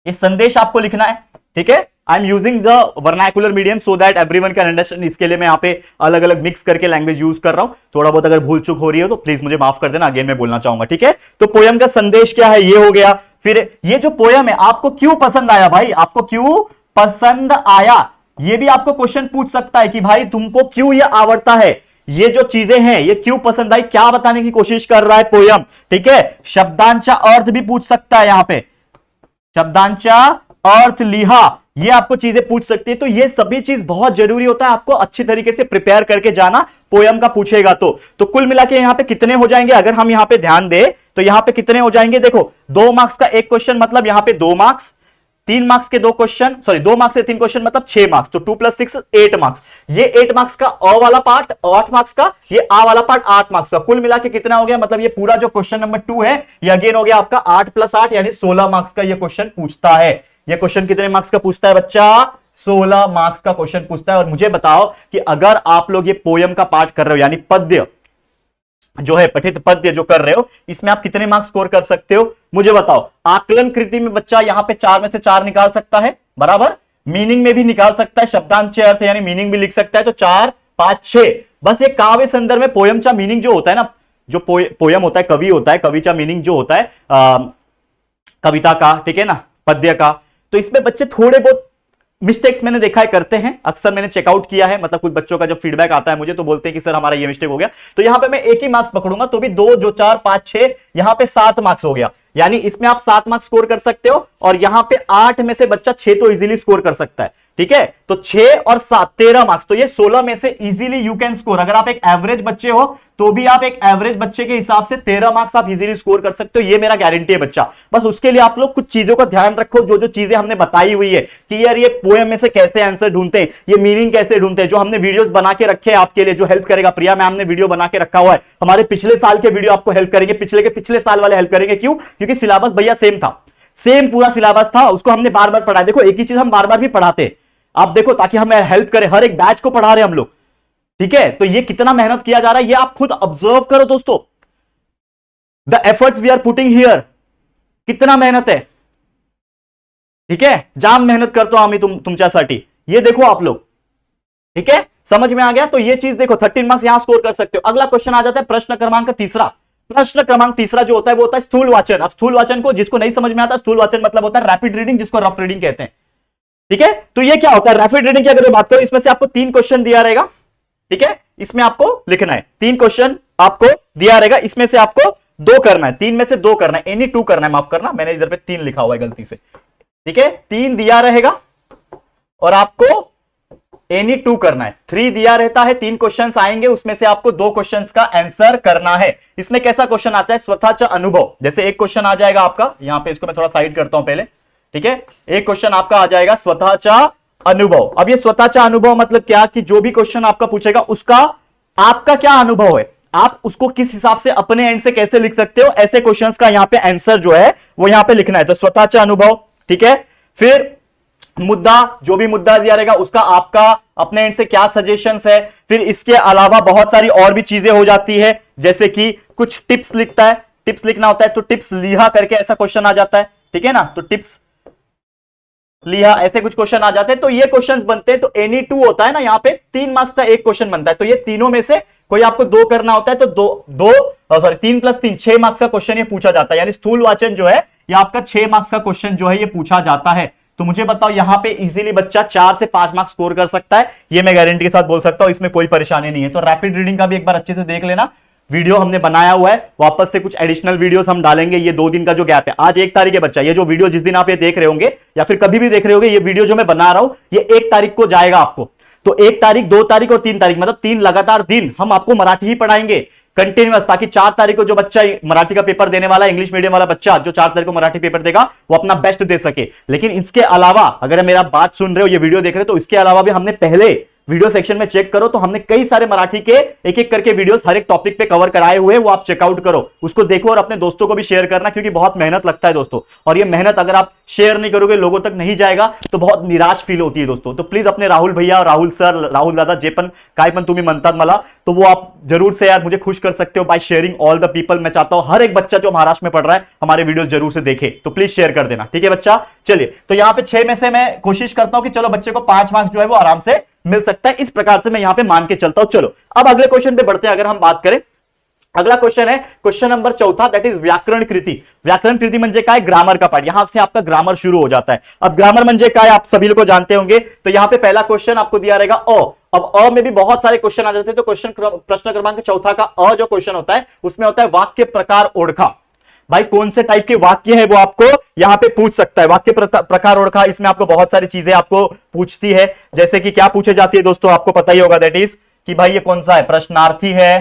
ये संदेश आपको लिखना है, ठीक है। I am using the vernacular medium so that everyone can understand. इसके लिए मैं यहाँ पे अलग अलग मिक्स करके लैंग्वेज यूज कर रहा हूं। थोड़ा बहुत अगर भूल चूक हो रही है तो प्लीज मुझे माफ कर देना, अगेन मैं बोलना चाहूंगा, ठीक है। तो पोयम का संदेश क्या है, ये हो गया। फिर ये जो पोयम है आपको क्यों पसंद आया भाई, आपको क्यों पसंद आया, ये भी आपको क्वेश्चन पूछ सकता है कि भाई तुमको क्यों ये आवड़ता है, ये जो चीजें हैं ये क्यों पसंद आई, क्या बताने की कोशिश कर रहा है पोयम, ठीक है। शब्दांचा अर्थ भी पूछ सकता है, यहां पे शब्दांचा अर्थ लिहा, ये आपको चीजें पूछ सकती है। तो ये सभी चीज बहुत जरूरी होता है, आपको अच्छी तरीके से प्रिपेयर करके जाना, पोयम का पूछेगा तो कुल मिला के यहां पे कितने हो जाएंगे, अगर हम यहां पे ध्यान दें तो यहां पे कितने हो जाएंगे, देखो 2 मार्क्स का 1 क्वेश्चन मतलब यहां पे 2 मार्क्स, 3 मार्क्स के 2 क्वेश्चन, सॉरी 2 मार्क्स से 3 क्वेश्चन मतलब 6 मार्क्स, तो 2 + 6 8 मार्क्स। ये 8 मार्क्स का अ वाला पार्ट 8 मार्क्स का, ये आ वाला पार्ट 8 मार्क्स का, कुल मिला के कितना हो गया, मतलब ये पूरा जो क्वेश्चन नंबर 2 है ये अगेन हो गया आपका 8 + 8 यानी 16 मार्क्स का ये क्वेश्चन पूछता है। ये क्वेश्चन कितने मार्क्स का पूछता है बच्चा, 16 मार्क्स का क्वेश्चन पूछता है। और मुझे बताओ कि अगर आप लोग ये पोयम का पार्ट कर रहे हो, यानी पद्य जो है, पठित पद्य जो कर रहे हो, इसमें आप कितने मार्क्स स्कोर कर सकते हो, मुझे बताओ। आकलन कृति में बच्चा यहां पे 4 में से 4 निकाल सकता है, बराबर। मीनिंग में भी निकाल सकता है, शब्दांश अर्थ यानी मीनिंग भी लिख सकता है, तो 4, 5, 6। बस ये काव्य संदर्भ में पोयमचा मीनिंग जो होता है ना, जो पोयम होता है, कवि होता है, कविचा मीनिंग जो होता है कविता का, ठीक है ना, पद्य का, तो इसमें बच्चे थोड़े बहुत मिस्टेक्स मैंने देखा है करते हैं, अक्सर मैंने चेकआउट किया है, मतलब कुछ बच्चों का जब फीडबैक आता है मुझे तो बोलते हैं कि सर हमारा ये मिस्टेक हो गया। तो यहां पे मैं एक ही मार्क्स पकड़ूंगा, तो भी 2, जो 4, 5, 6, यहां पे 7 मार्क्स हो गया, यानी इसमें आप 7 मार्क्स स्कोर कर सकते हो। और यहां पे 8 में से बच्चा 6 तो इजीली स्कोर कर सकता है, ठीक है, तो 6 और 7 13 मार्क्स, तो ये 16 में से इजीली यू कैन स्कोर। अगर आप एक एवरेज बच्चे हो तो भी आप एक एवरेज बच्चे के हिसाब से 13 मार्क्स आप इजीली स्कोर कर सकते हो, ये मेरा गारंटी है बच्चा। बस उसके लिए आप लोग कुछ चीजों का ध्यान रखो, जो जो चीजें हमने बताई हुई है कि यार ये पोएम में से कैसे आंसर ढूंढते हैं, ये मीनिंग कैसे ढूंढते हैं, जो हमने वीडियोस बना के रखे हैं आपके लिए, जो हेल्प करेगा। प्रिया मैम ने वीडियो बना के रखा हुआ है, हमारे पिछले साल के वीडियो आपको हेल्प करेंगे, पिछले के पिछले साल वाले हेल्प करेंगे। क्यों? क्योंकि सिलेबस भैया सेम था, सेम पूरा सिलेबस था, उसको हमने बार बार पढ़ाया। देखो एक ही चीज हम बार बार भी पढ़ाते, आप देखो, ताकि हमें हेल्प करे, हर एक बैच को पढ़ा रहे हम लोग, ठीक है। तो ये कितना मेहनत किया जा रहा है ये आप खुद ऑब्जर्व करो दोस्तों, the efforts we are putting here, कितना मेहनत है, ठीक है। जाम मेहनत करतो आम्ही तुमच्यासाठी, ये देखो आप लोग, ठीक है, समझ में आ गया। तो ये चीज देखो, 13 मार्क्स यहां स्कोर कर सकते हो। अगला क्वेश्चन आ जाता है प्रश्न क्रमांक तीसरा। प्रश्न क्रमांक तीसरा जो होता है वो होता है स्थूल वाचन। अब स्थूल वाचन को जिसको नहीं समझ में आता, स्थूल वाचन मतलब होता है रैपिड रीडिंग, जिसको रफ रीडिंग कहते हैं, ठीक है। तो ये क्या होता है रैपिड रीडिंग की अगर बात करो, इसमें से आपको 3 क्वेश्चन दिया रहेगा, ठीक है, इसमें आपको लिखना है 3 क्वेश्चन आपको दिया रहेगा, इसमें से आपको 2 करना है, 3 में से 2 करना है, एनी 2 करना है, माफ करना मैंने इधर पे 3 लिखा हुआ है गलती से, ठीक है। 3 दिया रहेगा और आपको एनी 2 करना है। 3 दिया रहता है, 3 क्वेश्चंस आएंगे, उसमें से आपको 2 क्वेश्चंस का आंसर करना है। इसमें कैसा क्वेश्चन आता है, स्वतःचा अनुभव। जैसे एक क्वेश्चन आ जाएगा आपका, यहां पे इसको मैं थोड़ा साइड करता हूं पहले, ठीक है। एक क्वेश्चन आपका आ जाएगा स्वतःचा अनुभव। अब ये स्वतःचा अनुभव मतलब क्या, कि जो भी क्वेश्चन आपका पूछेगा उसका आपका क्या अनुभव है, आप उसको किस हिसाब से अपने एंड से कैसे लिख सकते हो, ऐसे क्वेश्चंस का यहां पे आंसर जो है वो यहां पे लिखना है। तो स्वतःचा अनुभव, ठीक है। फिर मुद्दा, जो भी मुद्दा दिया रहेगा उसका आपका अपने एंड से क्या सजेशंस है। फिर इसके अलावा बहुत सारी और भी चीजें हो जाती है, जैसे कि कुछ टिप्स लिखता है, टिप्स लिखना होता है, तो टिप्स लिहा करके ऐसा क्वेश्चन आ जाता है, ठीक है ना। तो टिप्स लिहा, ऐसे कुछ क्वेश्चन आ जाते हैं, तो ये क्वेश्चंस बनते हैं। तो एनी 2 होता है ना, यहाँ पे 3 मार्क्स का एक क्वेश्चन बनता है, तो ये तीनों में से कोई आपको 2 करना होता है, तो 3 + 3 6 मार्क्स का क्वेश्चन ये पूछा जाता है। यानी स्थूल वाचन जो है ये आपका 6 मार्क्स का क्वेश्चन जो है ये पूछा जाता है। तो मुझे बताओ, यहां पे इजीली बच्चा 4 से 5 मार्क्स स्कोर कर सकता है, ये मैं गारंटी के साथ बोल सकता हूं, इसमें कोई परेशानी नहीं है। तो रैपिड रीडिंग का भी एक बार अच्छे से देख लेना, वीडियो हमने बनाया हुआ है, वापस से कुछ एडिशनल वीडियोस हम डालेंगे। ये 2 दिन का जो गैप है, आज 1 तारीख है बच्चा, ये जो वीडियो जिस दिन आप ये देख रहे होंगे या फिर कभी भी देख रहे होंगे, ये वीडियो जो मैं बना रहा हूं ये 1 तारीख को जाएगा आपको। तो 1 तारीख, 2 तारीख और 3 तारीख, मतलब 3 लगातार दिन हम आपको मराठी ही पढ़ाएंगे कंटिन्यूअस, ताकि 4 तारीख को जो बच्चा मराठी का पेपर देने वाला है, इंग्लिश मीडियम वाला बच्चा जो 4 तारीख को मराठी पेपर देगा, वो अपना बेस्ट दे सके। लेकिन इसके अलावा अगर मेरा बात सुन रहे हो, ये वीडियो देख रहे हो, तो इसके अलावा भी हमने पहले वीडियो सेक्शन में चेक करो, तो हमने कई सारे मराठी के एक एक करके वीडियोस हर एक टॉपिक पे कवर कराए हुए हैं, वो आप चेकआउट करो, उसको देखो और अपने दोस्तों को भी शेयर करना, क्योंकि बहुत मेहनत लगता है दोस्तों, और ये मेहनत अगर आप शेयर नहीं करोगे, लोगों तक नहीं जाएगा, तो बहुत निराश फील होती है दोस्तों। तो प्लीज अपने राहुल भैया, राहुल सर, राहुल दादा, जे पण काय पण तुम्ही म्हणतात मला, तो वो आप जरूर से यार मुझे खुश कर सकते हो by sharing all the people. मैं चाहता हूं हर एक बच्चा जो महाराष्ट्र में पढ़ रहा है हमारे वीडियो जरूर से देखे, तो प्लीज शेयर कर देना, ठीक है बच्चा। चलिए, तो यहां पे 6 में से मैं कोशिश करता हूं कि चलो बच्चे को 5 मार्क्स जो है वो आराम से मिल सकता है, इस प्रकार से मैं यहां पे मान के चलता हूं। चलो अब अगले क्वेश्चन पे बढ़ते हैं। अगर हम बात करें, अगला क्वेश्चन है क्वेश्चन नंबर 4, दैट इज व्याकरण कृति। व्याकरण कृति म्हणजे काय, ग्रामर का पार्ट, यहां से आपका ग्रामर शुरू हो जाता है। अब ग्रामर म्हणजे काय आप सभी लोग को जानते होंगे, तो यहां पे पहला क्वेश्चन आपको दिया रहेगा अ। अब अ में भी बहुत सारे क्वेश्चन आ जाते हैं, तो प्रश्न क्रमांक 4 का अ जो क्वेश्चन होता है उसमें होता है वाक्य प्रकार ओळखा। भाई कौन से टाइप के वाक्य है वो आपको यहां पे पूछ सकता है, वाक्य प्रकार ओळखा। इसमें आपको बहुत सारी चीजें आपको पूछती है, जैसे कि क्या पूछे जाती है दोस्तों, आपको पता ही होगा, दैट इज कि भाई ये कौन सा है, प्रश्नार्थी है,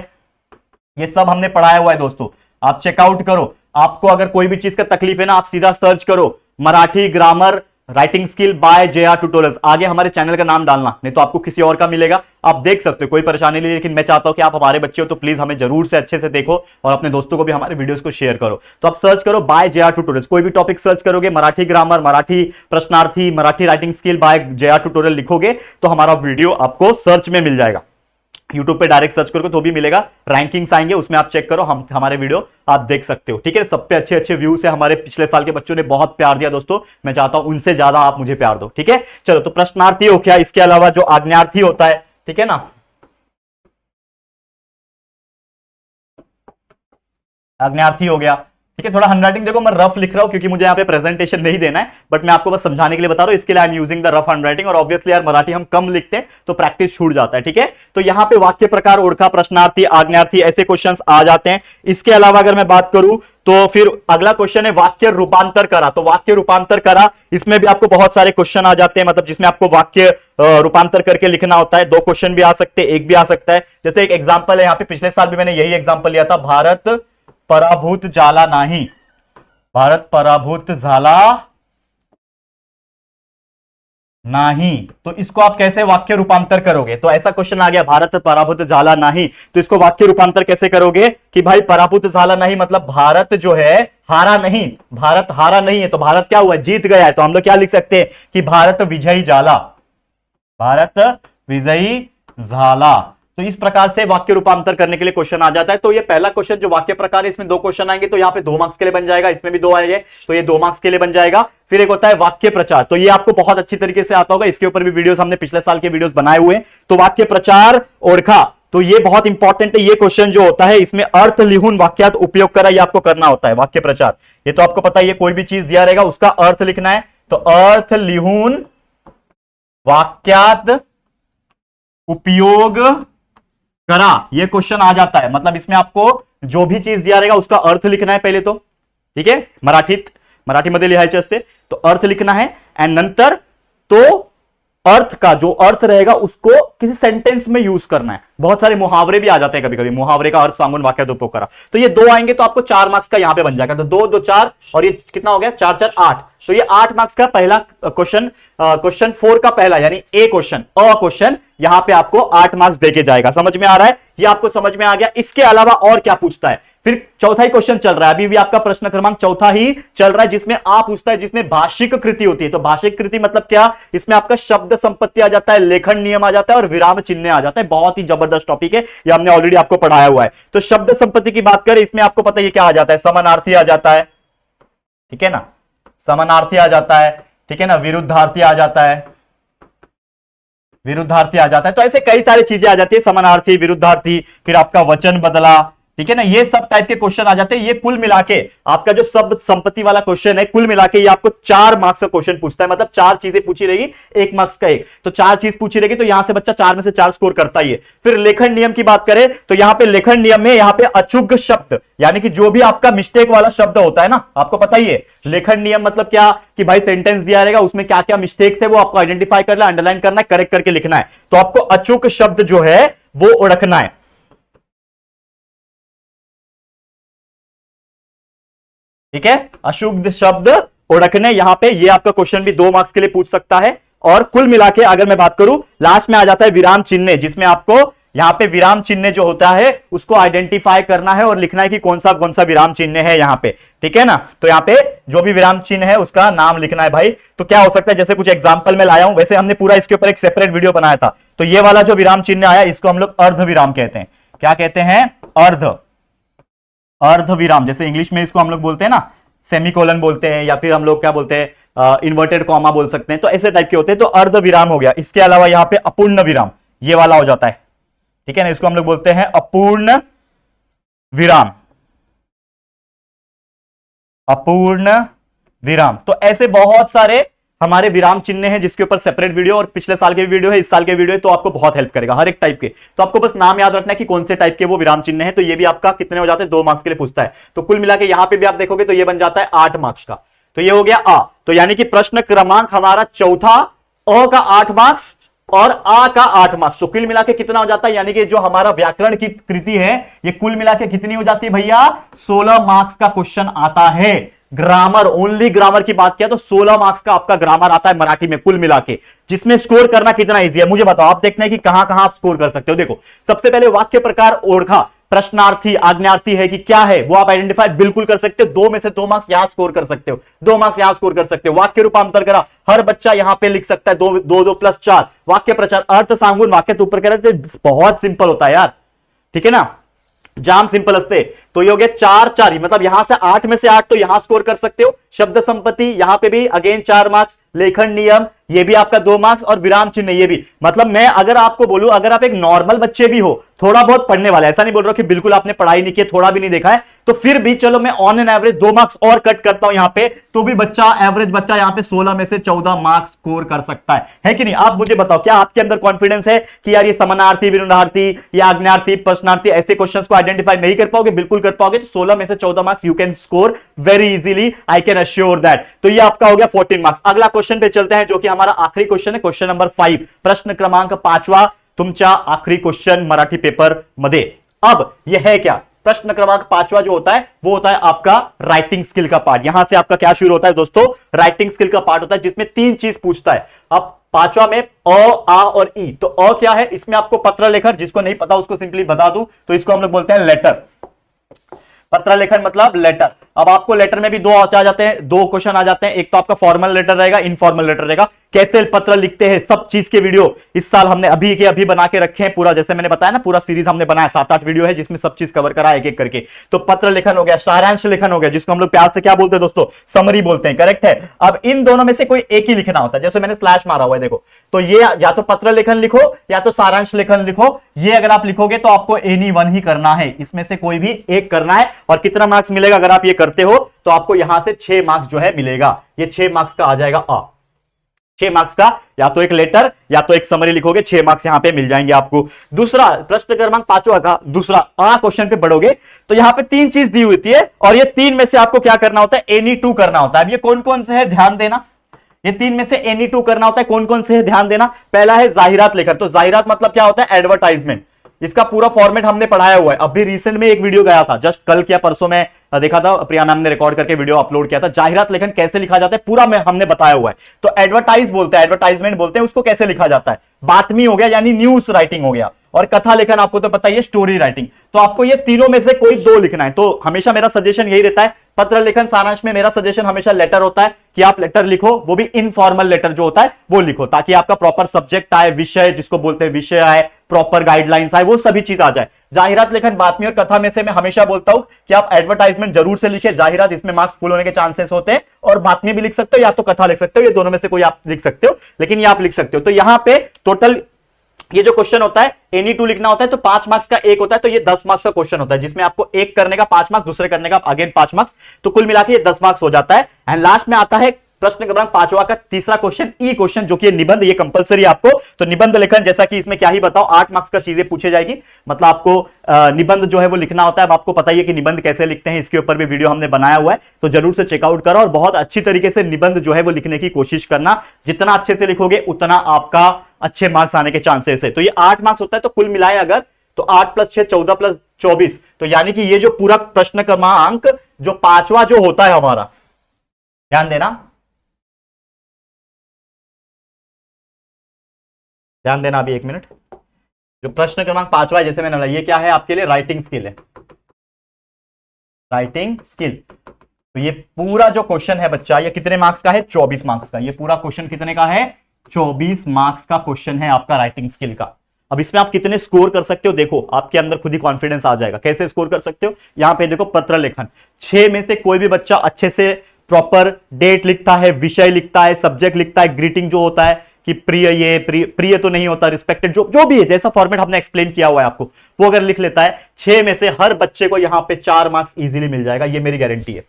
ये सब हमने पढ़ाया हुआ है दोस्तों, आप चेकआउट करो। आपको अगर कोई भी चीज का तकलीफ है ना, आप सीधा सर्च करो Marathi grammar writing skill by JR tutorials, आगे हमारे चैनल का नाम डालना, नहीं तो आपको किसी और का मिलेगा, आप देख सकते हो, कोई परेशानी नहीं। लेकिन मैं चाहता हूं कि आप हमारे बच्चे हो तो प्लीज हमें जरूर से अच्छे से देखो और अपने दोस्तों को भी हमारे वीडियोस को शेयर करो। तो आप सर्च करो बाय JR ट्यूटोरियल्स, कोई भी टॉपिक सर्च करोगे, मराठी ग्रामर, मराठी प्रश्नार्थी, Marathi writing skill by JR tutorial लिखोगे तो हमारा वीडियो आपको सर्च में मिल जाएगा। यूट्यूब पे डायरेक्ट सर्च करोगे तो भी मिलेगा, रैंकिंग्स आएंगे, उसमें आप चेक करो, हम हमारे वीडियो आप देख सकते हो, ठीक है। सब पे अच्छे अच्छे व्यूज है, हमारे पिछले साल के बच्चों ने बहुत प्यार दिया दोस्तों, मैं चाहता हूं उनसे ज्यादा आप मुझे प्यार दो, ठीक है। चलो, तो प्रश्नार्थी हो गया, इसके अलावा जो आज्ञार्थी होता है, ठीक है ना, आज्ञार्थी हो गया, ठीक है। थोड़ा हैंडराइटिंग देखो, मैं रफ लिख रहा हूं क्योंकि मुझे यहाँ पे प्रेजेंटेशन नहीं देना है, बट मैं आपको बस समझाने के लिए बता रहा हूं, इसके लिए I am using the rough handwriting. और ऑब्वियसली यार मराठी हम कम लिखते हैं तो प्रैक्टिस छूट जाता है, ठीक है। तो यहाँ पे वाक्य प्रकार, ओरखा, प्रश्नार्थी, आज्ञार्थी, ऐसे क्वेश्चंस आ जाते हैं। इसके अलावा अगर मैं बात करूं तो फिर अगला क्वेश्चन है वाक्य रूपांतर करा। तो वाक्य रूपांतर करा, इसमें भी आपको बहुत सारे क्वेश्चन आ जाते हैं, मतलब जिसमें आपको वाक्य रूपांतर करके लिखना होता है। 2 क्वेश्चन भी आ सकते हैं, एक भी आ सकता है। जैसे एक एग्जांपल है यहाँ पे, पिछले साल भी मैंने यही एग्जांपल लिया था, भारत पराभूत झाला नाही, भारत पराभूत झाला नाही, तो इसको आप कैसे वाक्य रूपांतर करोगे? तो ऐसा क्वेश्चन आ गया, भारत पराभूत झाला नाही, तो इसको वाक्य रूपांतर कैसे करोगे कि भाई पराभूत झाला नहीं मतलब भारत जो है हारा नहीं, भारत हारा नहीं है, तो भारत क्या हुआ? जीत गया है। तो हम लोग क्या लिख सकते हैं कि भारत विजयी झाला, भारत विजयी झाला। तो इस प्रकार से वाक्य रूपांतर करने के लिए क्वेश्चन आ जाता है। तो ये पहला क्वेश्चन जो वाक्य प्रकार है, इसमें 2 क्वेश्चन आएंगे, तो यहाँ पे 2 मार्क्स के लिए बन जाएगा, इसमें भी 2 आएंगे तो ये 2 मार्क्स के लिए बन जाएगा। फिर एक होता है वाक्य प्रचार, तो ये आपको बहुत अच्छी तरीके से आता होगा, इसके ऊपर भी वीडियोस हमने पिछले साल के वीडियोस बनाए हुए हैं। तो वाक्य प्रचार, ओरखा, तो ये बहुत इंपॉर्टेंट है। ये क्वेश्चन जो होता है इसमें अर्थ लिहून वाक्यात उपयोग करा, ये आपको करना होता है वाक्य प्रचार। ये तो आपको पता है, ये कोई भी चीज दिया रहेगा उसका अर्थ लिखना है, तो अर्थ लिहून वाक्यात उपयोग करा, ये क्वेश्चन आ जाता है। मतलब इसमें आपको जो भी चीज दिया रहेगा उसका अर्थ लिखना है पहले तो, ठीक है, मराठीमध्ये लिहायचे असते, तो अर्थ लिखना है। एंड नंतर तो अर्थ का जो अर्थ रहेगा उसको किसी सेंटेंस में यूज करना है। बहुत सारे मुहावरे भी आ जाते हैं कभी कभी, मुहावरे का अर्थ सांगून वाक्यात उपयोग करा, तो ये 2 आएंगे तो आपको 4 मार्क्स का यहां पे बन जाएगा। तो 2 2 4 और ये कितना हो गया? 4 4 8, तो ये 8 मार्क्स का पहला क्वेश्चन, क्वेश्चन 4 का पहला यानी ए क्वेश्चन, अ क्वेश्चन यहां पे आपको 8 मार्क्स देके जाएगा। समझ में आ रहा है? ये आपको समझ में आ गया। इसके अलावा और क्या पूछता है? फिर चौथा ही क्वेश्चन चल रहा है, अभी भी आपका प्रश्न क्रमांक चौथा ही चल रहा है, जिसमें आप पूछता है जिसमें भाषिक कृति होती है। तो भाषिक कृति मतलब क्या? इसमें आपका शब्द संपत्ति आ जाता है, लेखन नियम आ जाता है और विराम चिन्ह आ जाता है। बहुत ही जबरदस्त टॉपिक है, ये हमने ऑलरेडी आपको पढ़ाया हुआ है। तो शब्द संपत्ति की बात करें, इसमें आपको पता है क्या आ जाता है? समानार्थी आ जाता है, ठीक है ना, समानार्थी आ जाता है, ठीक है ना, विरुद्धार्थी आ जाता है, विरुद्धार्थी आ जाता है। तो ऐसे कई सारी चीजें आ जाती है, समानार्थी, विरुद्धार्थी, फिर आपका वचन बदला, ठीक है ना, ये सब टाइप के क्वेश्चन आ जाते हैं। ये कुल मिला के आपका जो शब्द संपत्ति वाला क्वेश्चन है, कुल मिला के ये आपको 4 मार्क्स का क्वेश्चन पूछता है। मतलब 4 चीजें पूछी रहेगी, 1 मार्क्स का 1, तो 4 चीज पूछी रहेगी, तो यहां से बच्चा 4 में से 4 स्कोर करता ही है। फिर लेखन नियम की बात करें तो यहां पे लेखन नियम में यहां पे अचुग शब्द, यानी कि जो भी आपका मिस्टेक वाला शब्द होता है ना, आपको पता ही है लेखन नियम मतलब क्या कि भाई सेंटेंस दिया रहेगा उसमें क्या क्या मिस्टेक्स है वो आपको आइडेंटिफाई करना, अंडरलाइन करना है, करेक्ट करके लिखना है। तो आपको अचूक शब्द जो है वो ओळखना है, ठीक है, अशुद्ध शब्द ओळखने। यहां पे ये आपका क्वेश्चन भी 2 मार्क्स के लिए पूछ सकता है। और कुल मिला के अगर मैं बात करूं, लास्ट में आ जाता है विराम चिन्ह, जिसमें आपको यहां पे विराम चिन्ह जो होता है उसको आइडेंटिफाई करना है और लिखना है कि कौन सा विराम चिन्ह है यहां पे, ठीक है ना। तो यहां पे जो भी विराम चिन्ह है उसका नाम लिखना है भाई। तो क्या हो सकता है, जैसे कुछ एग्जांपल में लाया हूं, वैसे हमने पूरा इसके ऊपर एक सेपरेट वीडियो बनाया था। तो ये वाला जो विराम चिन्ह आया इसको हम लोग अर्ध विराम कहते हैं। क्या कहते हैं? अर्ध विराम। जैसे इंग्लिश में इसको हम लोग बोलते हैं ना सेमीकोलन बोलते हैं, या फिर हम लोग क्या बोलते हैं इन्वर्टेड कॉमा बोल सकते हैं, तो ऐसे टाइप के होते हैं। तो अर्ध विराम हो गया। इसके अलावा यहां पे अपूर्ण विराम ये वाला हो जाता है, ठीक है ना, इसको हम लोग बोलते हैं अपूर्ण विराम, अपूर्ण विराम। तो ऐसे बहुत सारे हमारे विराम चिन्ह हैं जिसके ऊपर सेपरेट वीडियो, और पिछले साल के वीडियो है, इस साल के वीडियो है, तो आपको बहुत हेल्प करेगा हर एक टाइप के। तो आपको बस नाम याद रखना है कि कौन से टाइप के वो विराम चिन्ह है। तो ये भी आपका कितने हो जाते हैं? 2 मार्क्स के लिए पूछता है। तो कुल मिला के यहां पे भी आप देखोगे तो ये बन जाता है 8 मार्क्स का। तो ये हो गया आ। तो यानी कि प्रश्न क्रमांक हमारा चौथा, अ का 8 मार्क्स और आ का 8 मार्क्स। तो कुल मिला के कितना हो जाता है? यानी कि जो हमारा व्याकरण की कृति है ये कुल मिला के कितनी हो जाती है भैया? 16 मार्क्स का क्वेश्चन आता है। ग्रामर, ओनली ग्रामर की बात किया तो 16 मार्क्स का आपका ग्रामर आता है मराठी में कुल मिला के, जिसमें स्कोर करना कितना इजी है मुझे बताओ। आप देखते हैं कि कहां कहां आप स्कोर कर सकते हो। देखो सबसे पहले वाक्य प्रकार ओळखा, प्रश्नार्थी, आज्ञार्थी है कि क्या है वो आप आइडेंटिफाई बिल्कुल कर सकते हो। 2 में से 2 मार्क्स यहां स्कोर कर सकते हो, 2 मार्क्स यहां स्कोर कर सकते हो। वाक्य रूपांतर करा, हर बच्चा यहां पे लिख सकता है 2 2 प्लस 4। वाक्य प्रचार, अर्थ सांगून वाक्य ऊपर करा, बहुत सिंपल होता है यार, ठीक है ना, जाम सिंपल असते। तो ये हो गया 4 4, मतलब यहां से 8 में से 8 तो यहां स्कोर कर सकते हो। शब्द संपत्ति यहां पे भी अगेन 4 मार्क्स, लेखन नियम ये भी आपका 2 मार्क्स और विराम चिन्ह ये भी। मतलब मैं अगर आपको बोलूं, अगर आप एक नॉर्मल बच्चे भी हो थोड़ा बहुत पढ़ने वाला, ऐसा नहीं बोल रहा हूं कि बिल्कुल आपने पढ़ाई नहीं की, थोड़ा भी नहीं देखा है, तो फिर भी चलो मैं ऑन एन एवरेज 2 मार्क्स और कट करता हूं यहां पे, तो भी बच्चा एवरेज बच्चा यहां पे 16 में से 14 मार्क्स स्कोर कर सकता है कि नहीं? आप मुझे बताओ, क्या आपके अंदर कॉन्फिडेंस है कि यार ये समानार्थी, विरुद्धार्थी या आग्नेयार्थी, प्रश्नार्थी ऐसे क्वेश्चंस को आइडेंटिफाई नहीं कर पाओगे? बिल्कुल कर पाओगे। तो 16 में से 14 marks you can score very easily, I can assure that. तो ये आपका हो गया 14 मार्क्स। अगला क्वेश्चन पे चलते हैं, जो कि हमारा आखिरी क्वेश्चन है, क्वेश्चन नंबर 5, प्रश्न क्रमांक 5वां, तुमचा आखिरी क्वेश्चन मराठी पेपर मध्ये। अब यह है क्या? प्रश्न क्रमांक 5वां जो होता है वो होता है आपका राइटिंग स्किल का पार्ट। यहां से आपका क्या शुरू होता है दोस्तों? राइटिंग स्किल का पार्ट होता है, जिसमें 3 चीज पूछता है। अब 5वां में अ, आ और ई। तो अ क्या है? इसमें आपको पत्र लेखन, जिसको नहीं पता उसको सिंपली बता दूं तो इसको हम लोग बोलते हैं लेटर। पत्र लेखन मतलब लेटर। अब आपको लेटर में भी दो आ जाते हैं, 2 क्वेश्चन आ जाते हैं। एक तो आपका फॉर्मल लेटर रहेगा, इनफॉर्मल लेटर रहेगा। कैसे पत्र लिखते हैं सब चीज के वीडियो इस साल हमने अभी के अभी बना के रखे हैं पूरा, जैसे मैंने बताया ना, पूरा सीरीज हमने बनाया, 7-8 वीडियो है जिसमें सब चीज कवर करा एक एक करके। तो पत्र लेखन हो गया, सारांश लेखन हो गया, जिसको हम लोग प्यार से क्या बोलते हैं दोस्तों? समरी बोलते हैं, करेक्ट है। अब इन दोनों में से कोई एक ही लिखना होता है, जैसे मैंने स्लैश मारा हुआ है देखो, तो ये या तो पत्र लेखन लिखो या तो सारांश लेखन लिखो। ये अगर आप लिखोगे तो आपको एनी वन ही करना है, इसमें से कोई भी एक करना है। और कितना मार्क्स मिलेगा अगर आप ये करते हो? तो आपको यहां से 6 मार्क्स जो है मिलेगा। ये 6 मार्क्स का आ जाएगा 6 मार्क्स का, या तो एक लेटर या तो एक समरी लिखोगे, 6 मार्क्स यहां पे मिल जाएंगे आपको। दूसरा प्रश्न क्रमांक 5वां का दूसरा क्वेश्चन पे बढ़ोगे तो यहां पे 3 चीज दी हुई थी, और ये 3 में से आपको क्या करना होता है? एनी 2 करना होता है। अब ये कौन कौन से है ध्यान देना, ये 3 में से एनी 2 करना होता है। कौन कौन से है ध्यान देना। पहला है जाहिरात लेखन। तो जाहिरात मतलब क्या होता है? एडवर्टाइजमेंट। इसका पूरा फॉर्मेट हमने पढ़ाया हुआ है, अभी रिसेंट में एक वीडियो गया था, जस्ट कल क्या परसों में देखा था, प्रिया मैम ने रिकॉर्ड करके वीडियो अपलोड किया था। जाहिरात लेखन कैसे लिखा जाता है पूरा हमने बताया हुआ है। तो एडवर्टाइज बोलते हैं, एडवर्टाइजमेंट बोलते हैं उसको, कैसे लिखा जाता है। बातमी हो गया यानी न्यूज राइटिंग हो गया, और कथा लेखन आपको तो पता ही है, स्टोरी राइटिंग। तो आपको ये तीनों में से कोई 2 लिखना है। तो हमेशा मेरा सजेशन यही रहता है, पत्र लेखन सारांश में मेरा सजेशन हमेशा लेटर होता है कि आप लेटर लिखो, वो भी इनफॉर्मल लेटर जो होता है वो लिखो, ताकि आपका प्रॉपर सब्जेक्ट आए, विषय जिसको बोलते हैं विषय आए, प्रॉपर गाइडलाइंस आए, वो सभी चीज आ जाए। जाहिरात लेखन बातमी और कथा में से मैं हमेशा बोलता हूं कि आप एडवर्टाइजमेंट जरूर से लिखे। जाहिरात इसमें मार्क्स फुल होने के चांसेस होते हैं, और बातमी भी लिख सकते हो या तो कथा लिख सकते हो, ये दोनों में से कोई आप लिख सकते हो, लेकिन ये आप लिख सकते हो। तो यहां पे टोटल ये जो क्वेश्चन होता है एनी 2 लिखना होता है, तो 5 मार्क्स का एक होता है, तो ये 10 मार्क्स का क्वेश्चन होता है, जिसमें आपको एक करने का 5 मार्क्स, दूसरे करने का अगेन 5 मार्क्स, तो कुल मिला के ये 10 मार्क्स हो जाता है। एंड लास्ट में आता है प्रश्न क्रमांक 5वां का तीसरा क्वेश्चन, ई क्वेश्चन, जो कि निबंध, ये कंपलसरी आपको। तो निबंध लेखन, जैसा कि इसमें क्या ही बताओ, 8 मार्क्स का चीजें पूछे जाएगी, मतलब आपको निबंध जो है वो लिखना होता है। अब आपको पता ही है कि निबंध कैसे लिखते हैं, इसके ऊपर भी वीडियो हमने बनाया हुआ है, तो जरूर से चेकआउट करो और बहुत अच्छी तरीके से निबंध जो है वो लिखने की कोशिश करना। जितना अच्छे से लिखोगे उतना आपका अच्छे मार्क्स आने के चांसेस है। तो ये 8 मार्क्स होता है, तो कुल मिलाए अगर तो 8 + 6 14 + 24, तो यानी कि ये जो पूरा प्रश्न क्रमांक जो 5वां जो होता है हमारा, ध्यान देना, ध्यान देना अभी 1 मिनट। जो प्रश्न क्रमांक 5वां है, जैसे मैंने बोला, ये क्या है आपके लिए? राइटिंग स्किल है, राइटिंग स्किल। तो ये पूरा जो क्वेश्चन है बच्चा, ये कितने मार्क्स का है? 24 मार्क्स का। ये पूरा क्वेश्चन कितने का है? 24 मार्क्स का क्वेश्चन है आपका राइटिंग स्किल का। अब इसमें आप कितने स्कोर कर सकते हो, देखो आपके अंदर खुद ही कॉन्फिडेंस आ जाएगा। कैसे स्कोर कर सकते हो? यहां पे देखो, पत्र लेखन 6 में से कोई भी बच्चा अच्छे से प्रॉपर डेट लिखता है, विषय लिखता है, सब्जेक्ट लिखता है, ग्रीटिंग जो होता है कि प्रिय, ये प्रिय तो नहीं होता, रिस्पेक्टेड, जो भी है, जैसा फॉर्मेट हमने एक्सप्लेन किया हुआ है आपको, वो अगर लिख लेता है, 6 में से हर बच्चे को यहां पे 4 मार्क्स इजीली मिल जाएगा, ये मेरी गारंटी है।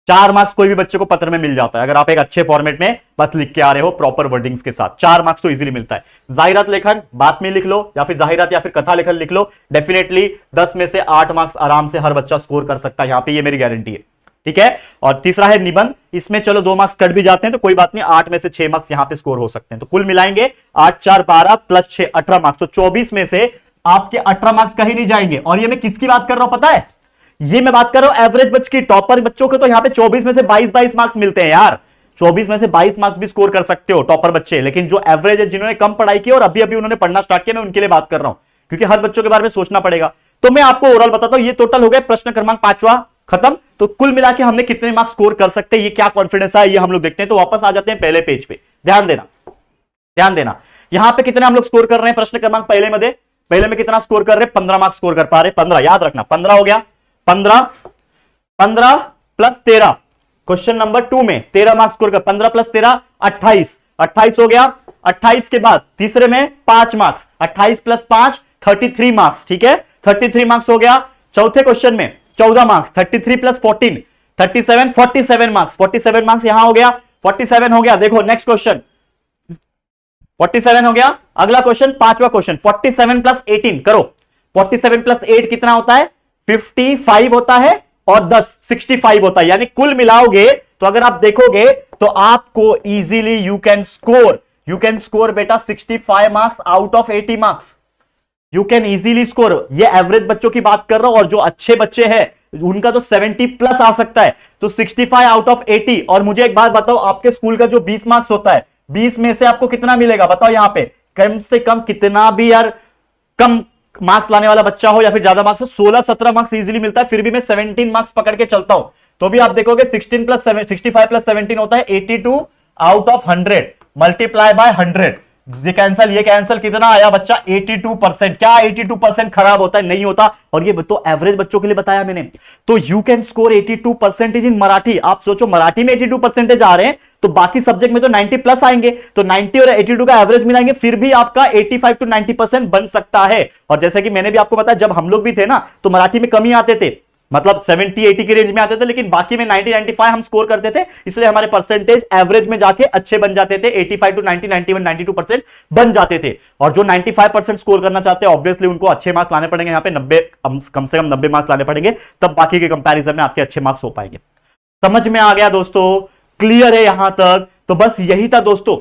4 मार्क्स कोई भी बच्चे को पत्र में मिल जाता है, अगर आप एक अच्छे फॉर्मेट में बस लिख के आ रहे हो प्रॉपर वर्डिंग्स के साथ, 4 मार्क्स तो इजीली मिलता है। जाहिरात लेखन, बातमी लिख लो, या फिर जाहिरात या फिर कथा लेखन लिख लो, डेफिनेटली 10 में से 8 मार्क्स आराम से हर बच्चा स्कोर कर सकता है, यहां पे ये मेरी गारंटी है, ठीक है। और तीसरा है निबंध, इसमें चलो 2 मार्क्स कट भी जाते हैं तो कोई बात नहीं, 8 में से 6 मार्क्स यहां पे स्कोर हो सकते हैं। तो कुल मिलाएंगे 8 4 12 + 6 18 मार्क्स, तो 24 में से आपके 18 मार्क्स कहीं नहीं जाएंगे। और ये मैं किसकी बात कर रहा हूं पता है? ये मैं बात कर रहा हूं एवरेज बच्चे की, टॉपर बच्चों को तो यहां पे 24 में से 22 मार्क्स मिलते हैं यार। 24 में से 22 मार्क्स भी स्कोर कर सकते हो टॉपर बच्चे, लेकिन जो एवरेज है, जिन्होंने कम पढ़ाई की और अभी अभी उन्होंने पढ़ना स्टार्ट किया, मैं उनके लिए बात कर रहा हूं, क्योंकि हर बच्चों के बारे में सोचना पड़ेगा। तो मैं आपको ओवरऑल बताता हूं, ये टोटल हो गया प्रश्न क्रमांक 5वां खत्म। तो कुल मिला के हमने कितने मार्क्स स्कोर कर सकते हैं, ये क्या कॉन्फिडेंस है, ये हम लोग देखते हैं। तो वापस आ जाते हैं पहले पेज पे, ध्यान देना, ध्यान देना। यहां पे कितने हम लोग स्कोर कर रहे हैं प्रश्न क्रमांक पहले में कितना स्कोर कर रहे हैं? 15 मार्क्स स्कोर कर पा रहे, 15 याद रखना, 15 हो गया। 15 + 13, क्वेश्चन नंबर 2 में 13 मार्क्स स्कोर कर, 15 + 13 28 हो गया। 28 के बाद तीसरे में 5 मार्क्स, 28 + 5 33 मार्क्स, ठीक है, 33 मार्क्स हो गया। चौथे क्वेश्चन में 14 मार्क्स, 33 प्लस 14 37, 47 मार्क्स, 47 मार्क्स यहां हो गया, 47 हो गया। देखो नेक्स्ट क्वेश्चन 47 हो गया। अगला क्वेश्चन, पांचवा क्वेश्चन, 47 प्लस 18 करो, 47 प्लस 8 कितना होता है, 55 होता है, और 10 65 होता है, यानी कुल मिलाओगे तो अगर आप देखोगे तो आपको इजीली यू कैन स्कोर बेटा 65 marks out of 80 marks, you can easily score. ये एवरेज बच्चों की बात कर रहा हूं, और जो अच्छे बच्चे हैं उनका तो 70 प्लस आ सकता है, तो 65 आउट ऑफ 80। और मुझे एक बात बताओ, आपके स्कूल का जो 20 मार्क्स होता है, 20 में से आपको कितना मिलेगा बताओ, यहां पे कम से कम कितना भी यार कम मार्क्स लाने वाला बच्चा हो या फिर ज्यादा मार्क्स हो, 16-17 मार्क्स इजीली मिलता है, फिर भी मैं 17 मार्क्स पकड़ के चलता हूं। तो भी आप देखोगे 65 प्लस 17 होता है 82 आउट ऑफ 100, मल्टीप्लाई बाय 100, ये कैंसल कितना आया बच्चा, 82%। क्या 82% खराब होता है, नहीं होता। और ये तो एवरेज बच्चों के लिए बताया मैंने। तो यू कैन स्कोर 82% इन मराठी। आप सोचो मराठी में 82% आ रहे हैं, तो बाकी सब्जेक्ट में तो 90 प्लस आएंगे, तो 90 और 82 का एवरेज मिलाएंगे, फिर भी आपका 85 to 90% बन सकता है। और जैसे कि मैंने भी आपको बताया, जब हम लोग भी थे ना, तो मराठी में कमी आते थे, मतलब 70-80 की रेंज में आते थे, लेकिन बाकी में 90-95 हम स्कोर करते थे, इसलिए हमारे परसेंटेज एवरेज में जाके अच्छे बन जाते थे, 85 to 90, 91, 92% बन जाते थे। और जो 95% स्कोर करना चाहते हैं, ऑब्वियसली उनको अच्छे मार्क्स लाने पड़ेंगे, यहाँ पे 90 कम से कम 90 मार्क्स लाने पड़ेंगे, तब बाकी के कंपैरिजन में आपके अच्छे मार्क्स हो पाएंगे। समझ में आ गया दोस्तों, क्लियर है यहां तक? तो बस यही था दोस्तों,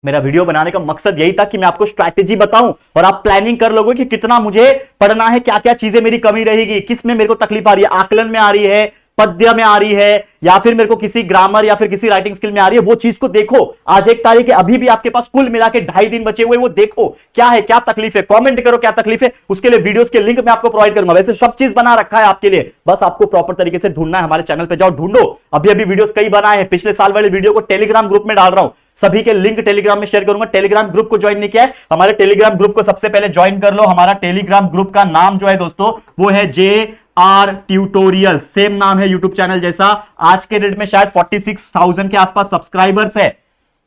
मेरा वीडियो बनाने का मकसद यही था कि मैं आपको स्ट्रैटेजी बताऊं और आप प्लानिंग कर लोगे कि कितना मुझे पढ़ना है, क्या क्या चीजें मेरी कमी रहेगी, किस में मेरे को तकलीफ आ रही है, आकलन में आ रही है, पद्य में आ रही है, या फिर मेरे को किसी ग्रामर या फिर किसी राइटिंग स्किल में आ रही है, वो चीज को देखो। आज 1 तारीख है, अभी भी आपके पास कुल मिला के 2.5 दिन बचे हुए, वो देखो क्या है, क्या तकलीफ है, कमेंट करो क्या तकलीफ है, उसके लिए वीडियोस के लिंक मैं आपको प्रोवाइड करूंगा। वैसे सब चीज बना रखा है आपके लिए, बस आपको प्रॉपर तरीके से ढूंढना है। हमारे चैनल पे जाओ, ढूंढो, अभी वीडियोस कई बनाए हैं, पिछले साल वाले वीडियो को टेलीग्राम ग्रुप में डाल रहा हूं, सभी के लिंक टेलीग्राम में शेयर करूंगा। टेलीग्राम ग्रुप को ज्वाइन नहीं किया है, हमारे टेलीग्राम ग्रुप को सबसे पहले ज्वाइन कर लो। हमारा टेलीग्राम ग्रुप का नाम जो है दोस्तों, वो है JR ट्यूटोरियल, सेम नाम है यूट्यूब चैनल जैसा। आज के डेट में शायद 46,000 के आसपास सब्सक्राइबर्स है,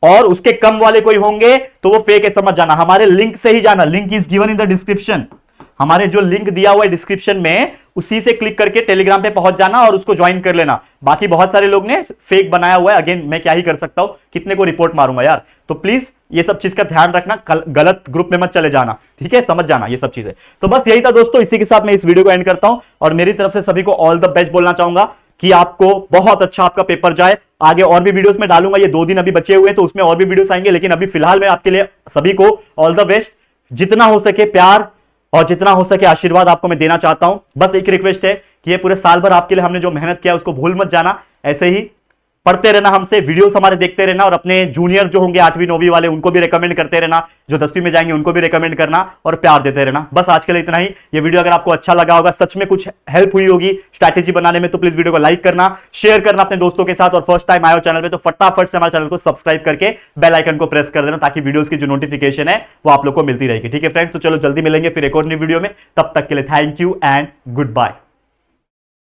और उसके कम वाले कोई होंगे तो वो फेक है, समझ जाना। हमारे लिंक से ही जाना, link is given in the description. हमारे जो लिंक दिया हुआ है डिस्क्रिप्शन में, उसी से क्लिक करके टेलीग्राम पे पहुंच जाना और उसको ज्वाइन कर लेना। बाकी बहुत सारे लोग ने फेक बनाया हुआ है, अगेन मैं क्या ही कर सकता हूं, कितने को रिपोर्ट मारूंगा यार। तो प्लीज ये सब चीज का ध्यान रखना, गलत ग्रुप में मत चले जाना, ठीक है, समझ जाना ये सब चीजें। तो बस यही था दोस्तों, इसी के साथ मैं इस वीडियो को एंड करता हूं, और मेरी तरफ से सभी को ऑल द बेस्ट बोलना चाहूंगा कि आपको बहुत अच्छा आपका पेपर जाए। आगे और भी वीडियोस में डालूंगा, ये 2 दिन अभी बचे हुए हैं, तो उसमें और भी वीडियोस आएंगे, लेकिन अभी फिलहाल मैं आपके लिए सभी को ऑल द बेस्ट, जितना हो सके प्यार और जितना हो सके आशीर्वाद आपको मैं देना चाहता हूं। बस एक रिक्वेस्ट है कि ये पूरे साल भर आपके लिए हमने जो मेहनत किया उसको भूल मत जाना, ऐसे ही पढ़ते रहना, हमसे वीडियोस हमारे देखते रहना, और अपने जूनियर जो होंगे 8वीं 9वीं वाले उनको भी रेकमेंड करते रहना, जो 10वीं में जाएंगे उनको भी रेकमेंड करना, और प्यार देते रहना। बस आज के लिए इतना ही। ये वीडियो अगर आपको अच्छा लगा होगा, सच में कुछ हेल्प हुई होगी स्ट्रैटेजी बनाने में, तो प्लीज वीडियो को लाइक करना, शेयर करना अपने दोस्तों के साथ, और फर्स्ट टाइम आए हो चैनल पे तो फटाफट से हमारे चैनल को सब्सक्राइब करके बेल आइकन को प्रेस कर देना, ताकि वीडियोस की जो नोटिफिकेशन है वो आप लोग को मिलती रहेगी। ठीक है फ्रेंड्स, तो चलो जल्दी मिलेंगे फिर एक और नई वीडियो में, तब तक के लिए thank you and good bye.